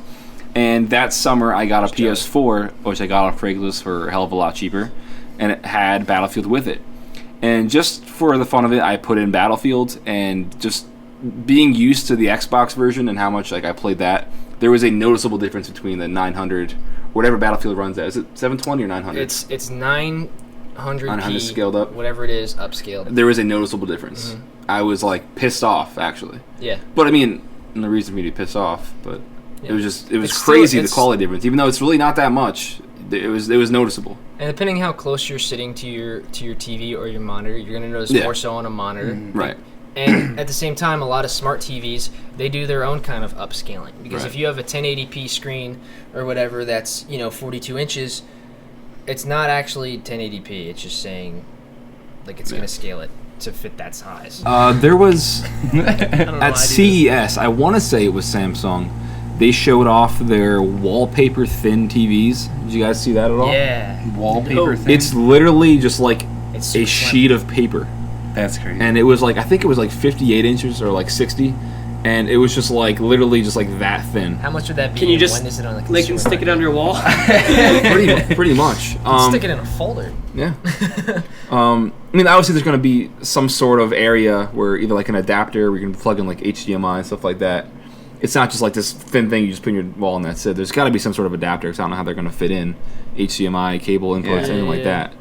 A: And that summer, I got a PS4, which I got on Craigslist for a hell of a lot cheaper, and it had Battlefield with it. And just for the fun of it, I put in Battlefield, and just being used to the Xbox version and how much like I played that, there was a noticeable difference between the 900, whatever Battlefield runs at. Is it 720 or 900?
D: It's 900p
A: 900 scaled up.
D: whatever it is, upscaled.
A: There was a noticeable difference. I was like pissed off actually.
D: Yeah.
A: But I mean, no reason for me to be pissed off, but
D: Yeah.
A: it was
D: It's
A: crazy
D: still-
A: the quality difference. Even though it's really not that much, it was noticeable.
D: And depending how close you're sitting to your TV or your monitor, you're going to notice
A: Yeah.
D: more so on a monitor.
A: Right.
D: And at the same time, a lot of smart TVs, they do their own kind of upscaling. Because
A: Right.
D: if you have a 1080p screen or whatever that's, 42 inches, it's not actually 1080p. It's just saying, like, it's going to scale it to fit that size.
A: There was
D: I don't know why I
A: at
D: do
A: CES, I want to say it was Samsung. They showed off their wallpaper thin TVs. Did you guys see that at all?
D: Yeah.
B: Wallpaper thing.
A: It's literally just like
D: It's
A: a
D: super
A: sheet of paper.
B: That's crazy.
A: And it was like, I think it was like 58 inches or like 60. and it was just like literally just like that thin.
D: How much would that be?
C: Can you just
D: when is it on the
C: Like, and stick it on your wall?
A: pretty much.
D: Stick it in a folder.
A: Yeah. I mean, obviously there's going to be some sort of area where either like an adapter where you can plug in like HDMI and stuff like that. It's not just like this thin thing you just put in your wall and that's it. There's got to be some sort of adapter because I don't know how they're going to fit in HDMI, cable inputs, anything like that.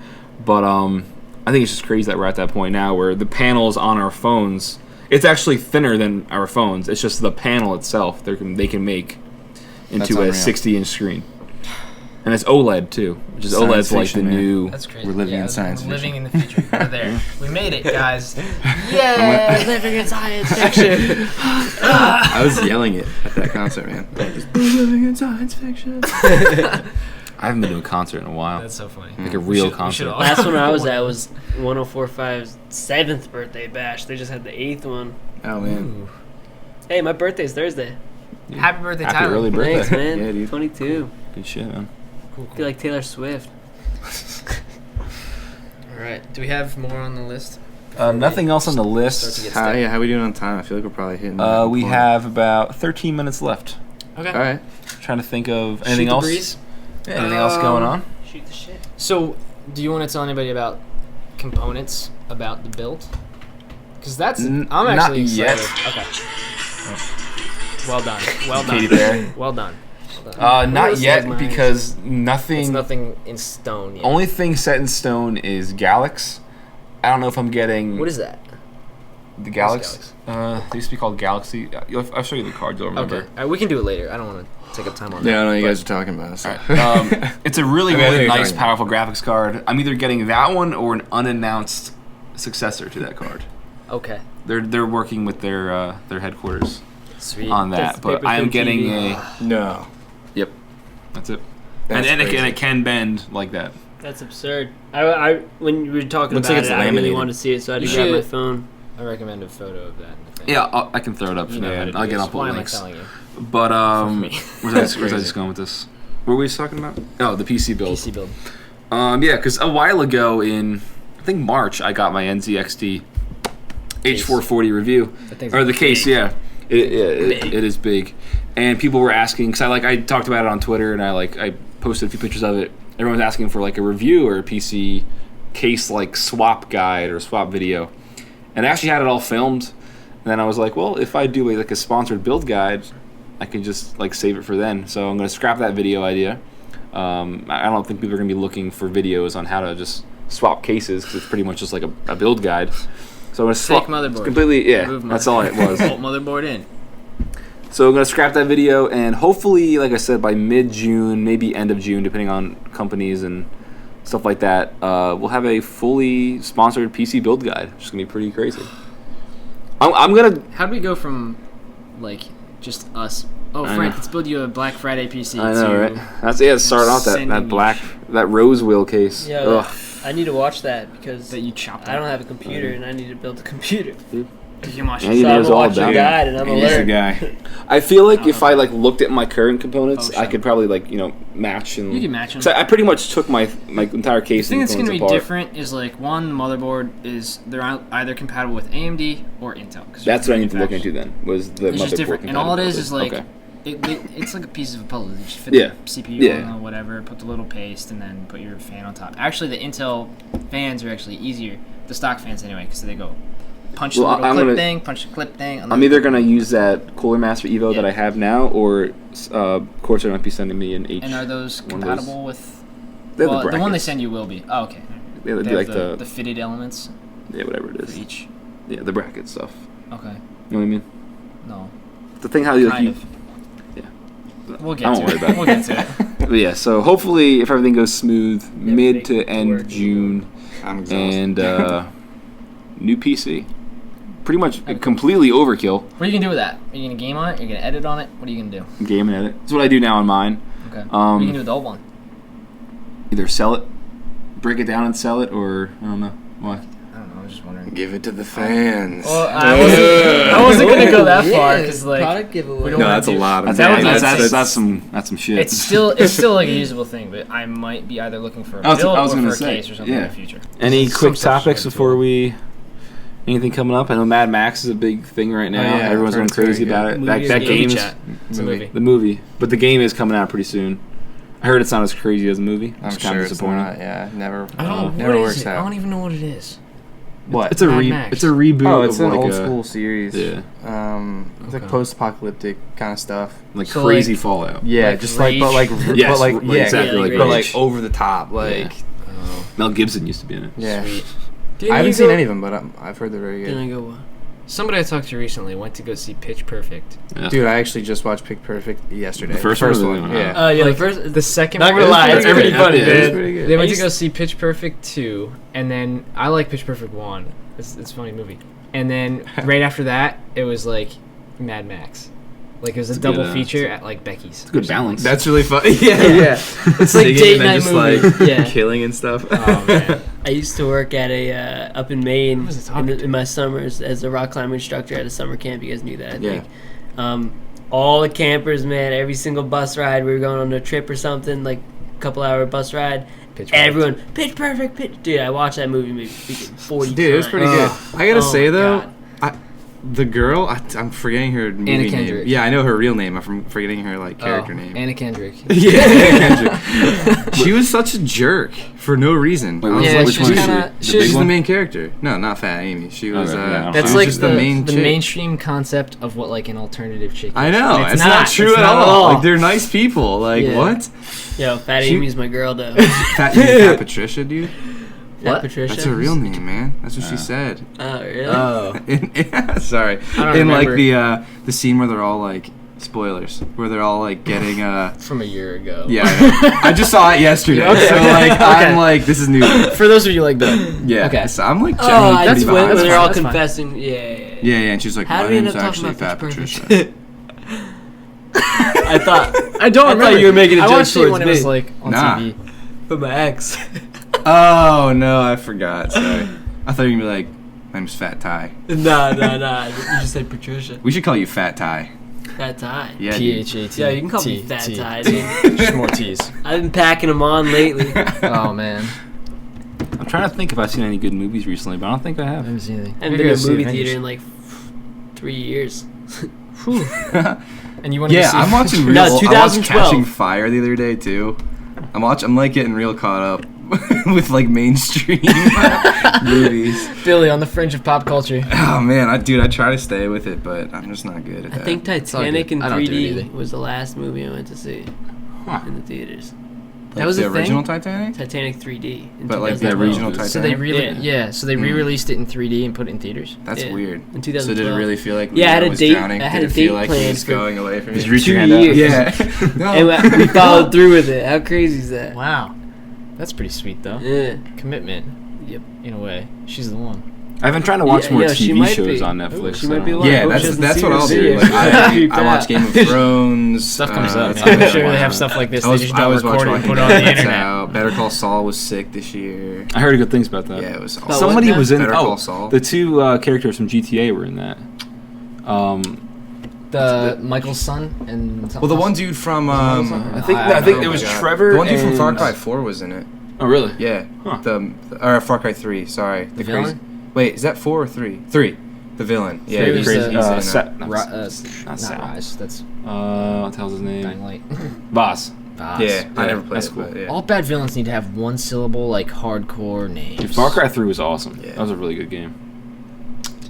A: But I think it's just crazy that we're at that point now where the panels on our phones, it's actually thinner than our phones. It's just the panel itself they can make into a 60-inch screen. And it's OLED too, which is
B: Science
A: OLED's like the
B: fiction, man.
A: new.
D: That's crazy.
B: We're living in science
D: We're
B: fiction.
D: living in the future. We're there. We made it, guys. Yay! Living in science fiction.
B: I was yelling it at that concert, man. Just, we're living in science fiction.
A: I haven't been to a concert in a while.
D: That's so funny.
A: Like a real
D: We should
A: concert.
D: all-
C: Last one I was at was 104.5's 7th birthday bash. They just had the 8th one.
B: Oh man.
D: Ooh.
C: Hey, my birthday's Thursday.
D: Happy birthday,
A: Happy
D: Tyler.
A: early birthday.
C: Thanks, man.
B: Yeah, dude.
C: 22.
A: Good shit, man.
D: Cool,
C: I feel like Taylor Swift.
D: All right. Do we have more on the list?
A: Nothing else on the
D: Start to
A: list.
D: get
B: How we doing on time? I feel like we're probably hitting.
A: We
B: point.
A: have about 13 minutes left.
D: Okay.
B: All right.
A: Trying to think of
D: Shoot
A: anything
D: the
A: else.
D: breeze.
A: Anything else going on?
C: Shoot the shit.
D: So, do you want to tell anybody about components about the build? Because that's I'm
A: not
D: actually
A: yet.
D: excited. Okay. Well done. Well done.
A: Katy Perry.
D: Well done. Well done.
A: Not
C: Those
A: yet
C: headlines.
A: because
D: It's
A: nothing.
D: nothing in stone yet.
A: Only thing set in stone is Galax. I don't know if I'm getting
D: What is that?
A: the Galax. They used to be called Galaxy. I'll show you the card. You'll remember.
D: Okay. All right, we can do it later. I don't want to take up time on that.
B: Yeah, I know you
D: but-
B: guys are talking about it. So.
A: It's a really,
B: I mean, I know
A: really
B: you're
A: nice,
B: talking
A: powerful graphics card. I'm either getting that one or an unannounced successor to that card.
D: Okay.
A: They're working with their headquarters
D: Sweet.
A: on
C: That's
A: that,
C: the
A: but
C: paper
A: I am
C: thin
A: getting
C: TV.
A: a.
B: No.
A: Yep, that's it.
B: That's
A: and
B: crazy.
A: it can bend like that.
C: That's absurd. I when you were talking
B: Looks
C: about
B: like it's
C: it, I really
B: laminated.
C: wanted to see it, so I had to
D: You
C: grab my
D: should-
C: phone.
D: I recommend a photo of that. In the thing.
A: Yeah, I can throw it up.
D: You know how to do
A: Again,
D: this.
A: I'll put
D: Why am I
A: links.
D: telling you?
A: But
D: me.
A: where's I just going with this? What were we just talking about? Oh, the PC build.
D: PC build.
A: Yeah, because a while ago in I think March, I got my NZXT H440 review,
D: That thing's
A: or the case.
D: big.
A: Yeah, it is big, and people were asking because I talked about it on Twitter and I posted a few pictures of it. Everyone was asking for like a review or a PC case like swap guide or swap video, and I actually had it all filmed. And then I was like, well, if I do a sponsored build guide, I can just like save it for then. So I'm going to scrap that video idea. I don't think people are going to be looking for videos on how to just swap cases because it's pretty much just like a build guide. So I'm going to swap
D: motherboard.
A: completely. Yeah,
D: Move
A: that's all it was.
D: Bolt motherboard in.
A: So I'm going to scrap that video, and hopefully, like I said, by mid-June, maybe end of June, depending on companies and stuff like that, we'll have a fully sponsored PC build guide, which is going to be pretty crazy. I'm going to...
D: How do we go from, like, just us? Oh,
A: I
D: Frank,
A: know.
D: let's build you a Black Friday PC.
A: I know,
D: to
A: right? That's starting off that
D: sending
A: black,
D: you
A: that rose wheel case.
C: Yeah,
A: Ugh.
C: I need to watch that because
D: That you chopped.
C: I don't have a computer and I need to build a computer.
D: You watch
A: Yeah,
D: it.
A: he
C: So I'm
A: knows
C: gonna
A: all
C: watch your
A: about it.
C: guide and I'm
B: He's the
C: alert.
B: guy.
A: I feel like if I looked at my current components,
D: Oh,
A: I
D: shut
A: could
D: up.
A: probably match and.
D: You can match 'em.
A: 'Cause I pretty much took my entire
D: The
A: case.
D: thing
A: and
D: that's going to
A: components
D: be
A: apart.
D: different is like one, the motherboard is they're either compatible with AMD or Intel. 'cause they're
A: That's what I need to look
D: manufacturers.
A: into then. Was the
D: It's just
A: motherboard
D: different, and all it is like
A: okay.
D: it's like a piece of a puzzle. You just fit
A: Yeah.
D: the CPU
A: Yeah.
D: on whatever, put the little paste, and then put your fan on top. Actually, the Intel fans are actually easier. The stock fans anyway, because they go punch
A: Well,
D: the little
A: I'm
D: clip
A: gonna-
D: thing, punch the clip thing. and
A: I'm
D: then-
A: either gonna use that Cooler Master Evo that
D: Yeah.
A: I have now, or Corsair might be sending me an H.
D: And are those
A: one of those.
D: compatible with?
A: They're
D: Well,
A: the
D: the one they
A: brackets.
D: send you will be. Oh, okay.
A: Yeah, they'd
D: They
A: be
D: have
A: like
D: the fitted elements
A: whatever it
D: for
A: is.
D: each.
A: Yeah, the bracket stuff.
D: Okay.
A: You know what I mean?
D: No.
A: The thing how you
D: Kind
A: you.
D: of.
A: Yeah.
D: We'll
A: I
D: get
A: won't
D: to
A: worry
D: it.
A: about it.
D: We'll get to it.
A: But yeah, so hopefully if everything goes smooth, mid
C: make
A: to
C: it
A: end
C: work.
A: June,
B: I'm exhausted.
A: and new PC. Pretty much completely overkill.
D: What are you gonna do with that? Are you gonna game on it? Are you gonna edit on it? What are you gonna do?
A: Game and edit. That's what I do now on mine.
D: Okay. What are you gonna do with the old one?
A: Either sell it, break it down and sell it, or I don't know. What?
D: I don't know. I was just wondering.
B: Give it to the fans.
D: Well, I wasn't gonna go that far because like
C: product giveaway.
D: we
B: no,
D: don't
B: that's a lot of
A: That's some shit.
D: it's still like a usable thing, but I might be either looking for a
A: I was
D: build
A: gonna
D: or for a
A: say,
D: case or something in
A: yeah.
D: the future.
A: Any
D: Some
A: quick
D: stuff
A: topics
D: should go
A: before
D: to
A: we Anything coming up? I know Mad Max is a big thing right now.
B: yeah,
A: Everyone's going crazy about it. That game is
D: It's a movie.
A: the movie, but the game is coming out pretty soon. I heard it's not as crazy as the movie.
B: I'm
A: It's
B: sure
A: kind of
B: it's
A: disappointing.
B: not. Yeah, never.
D: I don't know.
B: never
D: What
B: works
D: is it?
B: out.
D: I don't even know what it is.
B: What?
A: It's a
D: Mad Max.
A: it's a reboot.
B: Oh, it's
A: of
B: an
A: like
B: old
A: a,
B: school series.
A: Yeah,
B: It's like
D: Okay.
B: post-apocalyptic kind of stuff.
A: like
D: So,
A: crazy
D: like-
A: Fallout.
B: Yeah,
D: Like
B: just
D: Rage?
B: like
A: Yes,
B: but like
A: like
B: yeah,
A: exactly like
B: but
A: Rage.
B: like over the top, like
D: Oh,
A: Mel Gibson used to be in it.
B: yeah.
D: sweet.
B: I haven't seen any of them, but I've heard they're very
C: Then
B: good.
C: I go,
D: Somebody I talked to recently went to go see Pitch Perfect.
A: Yeah.
B: Dude, I actually just watched Pitch Perfect yesterday.
A: The first one or the new one?
B: yeah.
C: yeah,
D: Like,
C: the first.
D: The second
C: Not
D: one,
C: gonna lie, it's
A: pretty
C: pretty
A: good.
C: funny,
A: Yeah,
C: dude.
A: it's
B: pretty good.
D: they went
C: I
D: to go
C: used-
D: see Pitch Perfect 2, and then I like Pitch Perfect 1. It's a funny movie. And then right after that, it was like Mad Max. Like it was a
A: It's a
D: double
A: good,
D: feature at like Becky's.
A: It's a good balance.
B: That's really funny. yeah.
C: It's like
B: Singing
C: date
B: and then
C: night
B: just
C: movie.
B: like
C: Yeah.
B: killing and stuff.
D: Oh man.
C: I used to work at a up in Maine
D: Who was it talking to?
C: in my summers as a rock climbing instructor at a summer camp. You guys knew that, I
B: Yeah.
C: think. All the campers, man, every single bus ride, we were going on a trip or something, like a couple-hour bus ride.
D: Pitch Perfect.
C: Everyone, Pitch Perfect, Pitch. Dude, I watched that movie maybe 40
B: Dude, it was
C: times.
B: pretty good. I gotta
C: Oh
B: say
C: my
B: though,
C: God.
B: the girl, I'm forgetting her movie
D: Anna
B: name.
D: Kendrick.
B: Yeah, I know her real name. I'm forgetting her like character name.
D: Anna Kendrick.
B: Yeah, Anna Kendrick. She was such a jerk for no reason.
A: Wait,
B: I was
A: which
D: Yeah,
B: like,
A: which
D: she
A: one
D: was
A: is
D: kinda-
A: she?
D: she
A: The
D: was
A: big
B: she's the
A: one?
B: main character. No, not Fat Amy. She was.
A: Okay, yeah, I don't
D: That's
B: she
A: know.
B: was
D: like
B: just the main
D: the
B: chick.
D: mainstream concept of what like an alternative chick is.
B: I know.
D: And
B: It's not true
C: It's
B: at
C: not at
B: all.
C: all.
B: Like they're nice people. Like
C: Yeah.
B: what?
C: Yo, Fat
B: She-
C: Amy's my girl, though.
B: Fat Patricia, dude.
C: Fat
D: What?
C: Patricia.
B: That's her real name, man. That's what she said.
C: Oh, really?
D: Oh.
B: Sorry.
D: I don't
B: In like
D: remember.
B: the scene where they're all like spoilers, where they're all like getting
D: From a year ago.
B: Yeah, I know. I just saw it yesterday,
D: Okay.
B: so like
D: Okay.
B: I'm like this is new.
D: For those of you like that.
B: Yeah,
D: Okay.
B: so I'm like
C: Oh,
B: genuinely
C: I
B: pretty
C: just went
B: behind.
C: when they're
D: fine,
C: all
D: that's fine.
C: confessing. Yeah.
B: Yeah, and she's like,
C: How
B: my
C: did we end
B: name's
C: up talking
B: actually
C: about
B: Fat
C: Pitch
B: Patricia.
C: I thought
D: I don't
C: I
D: remember.
C: thought you were making a
D: I
C: joke
D: watched it
C: towards
D: when
C: me.
D: it was like on
B: Nah.
D: TV.
C: for my ex.
B: Oh no, I forgot. Sorry, I thought you were gonna be like, my name's Fat Ty.
C: Nah. You just said Patricia.
B: We should call you Fat Ty.
C: Fat Ty.
B: Yeah, dude.
D: P-H-A-T.
C: Yeah, you can call me
D: T,
C: Fat
D: T,
C: Ty,
D: T.
C: dude.
D: Just more T's.
C: I've been packing them on lately.
D: Oh man.
A: I'm trying to think if I've seen any good movies recently, but I don't think I
D: I
A: have.
D: haven't seen anything.
C: I haven't been to a movie theater in like 3 years.
D: And you want to
B: Yeah,
D: see
B: I'm watching real.
C: No,
B: I watched
C: 2012.
B: Catching Fire the other day too. I'm like getting real caught up with like mainstream movies.
D: Billy on the fringe of pop culture.
B: Oh man, I try to stay with it, but I'm just not good at
C: I
B: that.
C: think
D: all
C: Titanic
D: good.
C: in
D: I don't do it
C: 3D
D: either.
C: was the last movie I went to see
A: Huh.
C: in the theaters.
B: Like
D: that was
B: the
D: a thing?
B: original Titanic.
C: Titanic 3D. In
B: But, like, the
C: 2012.
B: original
D: So they
B: Titanic?
D: so they re-released it in 3D and put it in theaters.
B: That's
C: Yeah.
B: weird.
C: In
B: So did it
C: 2012.
B: really feel like
C: Yeah, I had
B: Leo
C: a
B: was
C: date-
B: drowning?
C: I had
B: did
C: a
B: it feel
C: date
B: like he
C: planned
B: was
C: for-
B: going away from
A: Did
B: you?
A: you reach your
C: 2
A: hand out?
C: years.
B: Yeah. No.
C: And we followed through with it. How crazy is that?
D: Wow. That's pretty sweet though.
C: Yeah.
D: Commitment.
C: Yep.
D: In a way. She's the one.
A: I've been trying to watch
C: Yeah,
A: more
C: yeah, she
A: TV
C: might
A: shows
C: be.
A: on Netflix.
C: She might be
A: so-
C: lying.
B: Yeah,
C: Hope she
B: that's
C: doesn't
B: that's
C: see
B: what
C: this
B: I'll do.
C: video.
B: Like, I
C: Creeped
B: watch
C: out.
B: Game of Thrones.
D: Stuff comes up,
B: that's
D: man. I'm
B: what
D: sure
B: I
D: they have
B: watch.
D: stuff like this.
B: I
D: They
B: was
D: just
B: I
D: don't
B: was
D: record
B: watching
D: it and put it on the
B: Lights
D: internet.
B: Out. Better Call Saul was sick this year.
A: I heard good things about that.
B: Yeah, it was.
C: About
B: Awesome.
A: Somebody
C: what
A: was in.
B: Better
A: Oh,
B: Call Saul.
A: the two characters from GTA were in that.
D: The Michael's son and
B: Well, the one dude from
A: I think
D: I
A: it
B: oh
A: was
B: my God.
A: Trevor.
B: The one dude from
A: and-
B: Far Cry 4 was in it.
A: Oh really?
B: Yeah.
A: Huh.
B: Or Far Cry 3. Sorry.
D: The villain?
B: Wait, is that 4 or 3? 3. The villain. Yeah,
D: Three
B: he's,
D: was
B: he's
D: the-
B: in that.
A: Not Sal.
D: Rise. That's
A: What the hell's his
D: Dying
A: name?
D: Light.
A: Boss.
D: Vaz.
B: Yeah, I never played
A: that's
B: it,
A: cool.
B: but yeah.
D: All bad villains need to have one syllable, like hardcore names.
A: Dude, Far Cry 3 was awesome.
B: Yeah.
A: That was a really good game.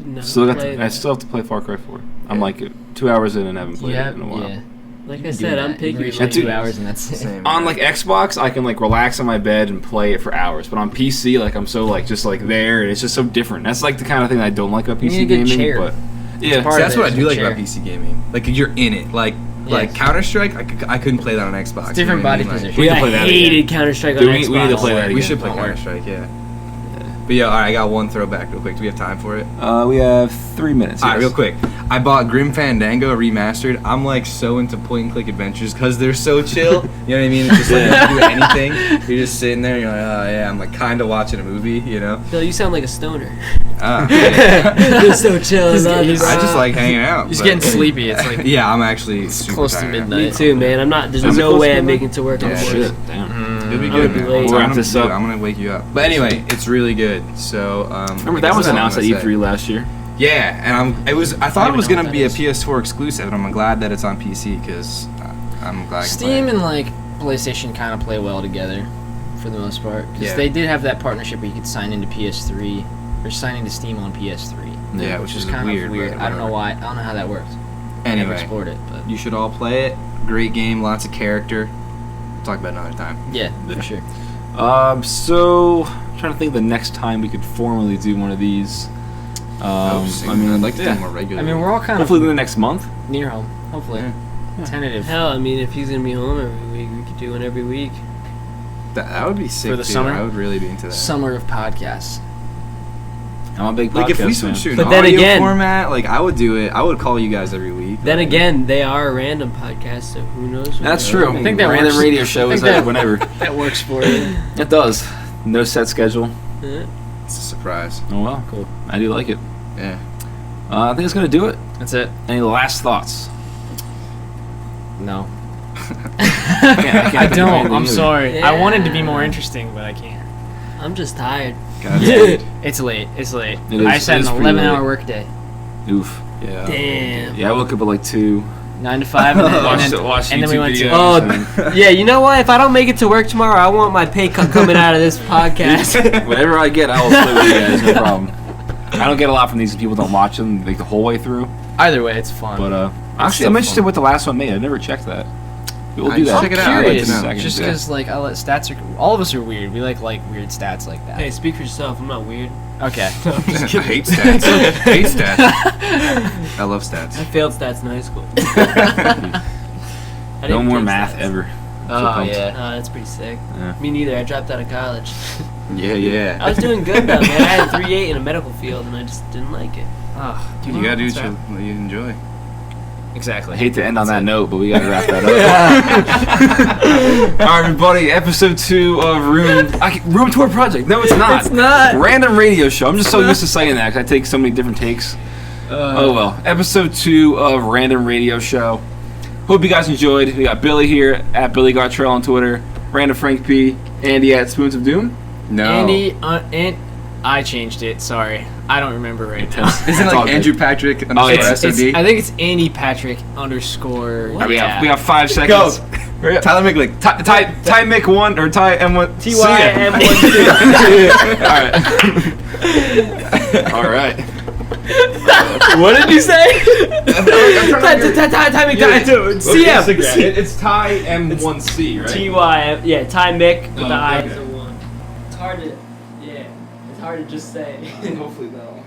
C: No,
A: I
C: play
A: still have to play Far Cry 4. I'm
B: Yeah.
A: like 2 hours in and haven't played
D: Yeah,
A: it in a while.
D: yeah.
C: Like
D: You
C: I
D: can
C: said,
D: do
C: I'm
D: that.
C: picky.
D: You can reach
C: like
D: like 2
A: Dude.
D: hours and that's it.
B: Same.
A: On like Xbox, I can like relax on my bed and play it for hours. But on PC, like I'm so like just like there, and it's just so different. That's like the kind of thing that I don't like about
D: You
A: PC
D: need a good
A: gaming.
D: chair.
A: But yeah,
D: part
B: See,
D: of
B: that's
D: it
B: what I
D: is
B: do
D: the
B: like
D: chair.
B: about PC gaming. Like you're in it. Like
D: Yes.
B: Counter Strike, I couldn't play that on Xbox.
D: It's different
B: you know what I
D: body
B: mean? Like,
D: position.
A: We
C: Dude,
A: need to play
C: I
A: that
C: hated
A: again.
C: Counter Strike on
A: Dude,
C: Xbox.
A: we need to play that
B: we
A: again.
B: should play
D: Don't worry.
B: Counter Strike, yeah. But yeah, alright, I got one throwback real quick. Do we have time for it?
A: we have 3 minutes.
B: Alright,
A: yes.
B: real quick. I bought Grim Fandango Remastered. I'm like so into point and click adventures because they're so chill. You know what I mean? It's just like you don't do anything. You're just sitting there. You're like, oh yeah, I'm like kind of watching a movie. You know?
C: Bill, you sound like a stoner.
B: Yeah.
C: You're so chill.
D: He's-
C: I love
D: he's-
C: this.
B: I just like hanging out.
D: He's
B: but-
D: getting sleepy. It's like
B: Yeah, I'm actually super
D: close to
B: tired.
D: midnight.
C: Me too, man. I'm not. There's
A: Is it
C: no
A: close
C: way
A: to
C: I'm
A: midnight?
C: making it to work on
B: Yeah,
C: board.
A: Shit, damn.
B: It'll be be
C: I'm
B: good,
C: gonna be
B: man.
C: late.
A: We'll wrap this up.
B: I'm gonna wake you up. But anyway, it's really good. So
A: Remember that was announced at E3 last year.
B: Yeah, and I thought
D: I
B: it was
D: don't know
B: gonna
D: what
B: be a
D: that
B: PS4 exclusive, and I'm glad that it's on PC because I'm glad. I can
D: Steam
B: play it.
D: and like PlayStation kind of play well together, for the most part. Because
B: Yeah.
D: they did have that partnership where you could sign into PS3 or sign into Steam on PS3.
B: Yeah, which is
D: kind
B: weird.
D: of weird.
B: but
D: I don't know
B: whatever.
D: why. I don't know how that worked. I never
B: Anyway,
D: explored it, but
B: you should all play it. Great game, lots of character. We'll talk about it another time.
D: yeah, for sure.
A: So I'm trying to think of the next time we could formally do one of these.
B: I'd like to
A: yeah.
B: do more regularly.
D: I mean, we're all kind
A: Hopefully
D: of
A: in the next month.
D: near home. Hopefully, tentative.
C: Hell, I mean, if he's gonna be home every week, we could do one every week.
B: that would be sick
D: For the
B: too.
D: summer?
B: I would really be into that.
D: Summer of podcasts.
A: I'm a big
B: Like if we
A: podcast fan.
B: switch to an
C: But then
B: audio
C: again-
B: format, like I would do it. I would call you guys every week.
C: Then again, they are a random podcast, so who knows?
A: That's true.
D: I think that
A: Random
D: works.
A: radio show
D: I
A: is
D: think that-
A: whenever.
D: That works for you.
A: It does. No set schedule.
C: Yeah.
B: It's a surprise.
A: Oh well,
D: Cool.
A: I do like it.
B: Yeah.
A: I think it's gonna do it.
D: That's it.
A: Any last thoughts?
D: No.
A: I
D: I don't. I'm
A: either.
D: sorry. I
C: Yeah.
D: wanted to be more interesting, but I can't.
C: I'm just tired.
B: Godspeed.
D: It's late. It's late.
A: It is-
D: I just
A: it
D: had
A: is
D: an
A: pretty
D: 11-hour
A: late.
D: workday.
A: Oof.
B: Yeah.
C: Damn.
A: Yeah, I woke up at like 2.
D: 9 to 5, and then,
A: Watch
D: and then we
A: YouTube
D: went to.
A: videos.
C: Yeah, you know what? If I don't make it to work tomorrow, I want my pay cut coming out of this podcast.
A: Whatever I get, I will split with you guys. No problem. I don't get a lot from these. People don't watch them like the whole way through.
D: Either way, it's fun.
A: But actually,
D: still
A: I'm interested
D: fun.
A: what the last one made. I never checked that. We'll
B: I
A: do
B: just
A: that.
B: check it
D: I'm
B: out. I'd like to
D: curious,
B: know.
D: just
A: Yeah.
D: because like stats are. All of us are weird. We like weird stats like that.
C: Hey, speak for yourself. I'm not weird.
D: Okay.
B: I hate stats. Hate stats. I love stats.
C: I failed stats in high school. I
A: No
C: didn't
A: more
C: take
A: math
C: stats.
A: ever.
D: Oh
A: pumped.
D: yeah.
C: That's pretty sick.
A: Yeah.
C: Me neither. I dropped out of college.
B: Yeah.
C: I was doing good though, man. I had a 3.8 in a medical field, and I just didn't like it.
D: Oh,
B: Dude, you gotta do what you enjoy.
D: Exactly.
A: I hate to end on that note, but we gotta wrap that up. All right, everybody. Episode 2 of Room Tour Project. No, it's not.
C: It's not.
A: Random Radio Show. I'm just so used to saying that because I take so many different takes. Oh well. Episode 2 of Random Radio Show. Hope you guys enjoyed. We got Billy here at Billy Gartrell on Twitter, Random Frank P, Andy at Spoons of Doom.
B: No.
D: Andy, and I changed it. Sorry, I don't remember right now.
B: Isn't it
A: It's all
B: like
A: good.
B: Andrew Patrick
A: yeah.
B: underscore
D: It's,
B: SOD?
D: I think it's Andy Patrick underscore.
A: All right, we
D: yeah.
A: have 5 seconds. Hurry up.
B: Tyler McLick.
A: Ty Mick 1 or Ty M1
C: TYM1.
A: All right.
C: What did you say? CM.
A: It's Ty M1C, right?
C: TYM. Yeah, Ty Mick with
A: Oh,
C: the I.
A: okay.
C: It's hard to. Yeah, it's hard to just say.
A: Hopefully that'll.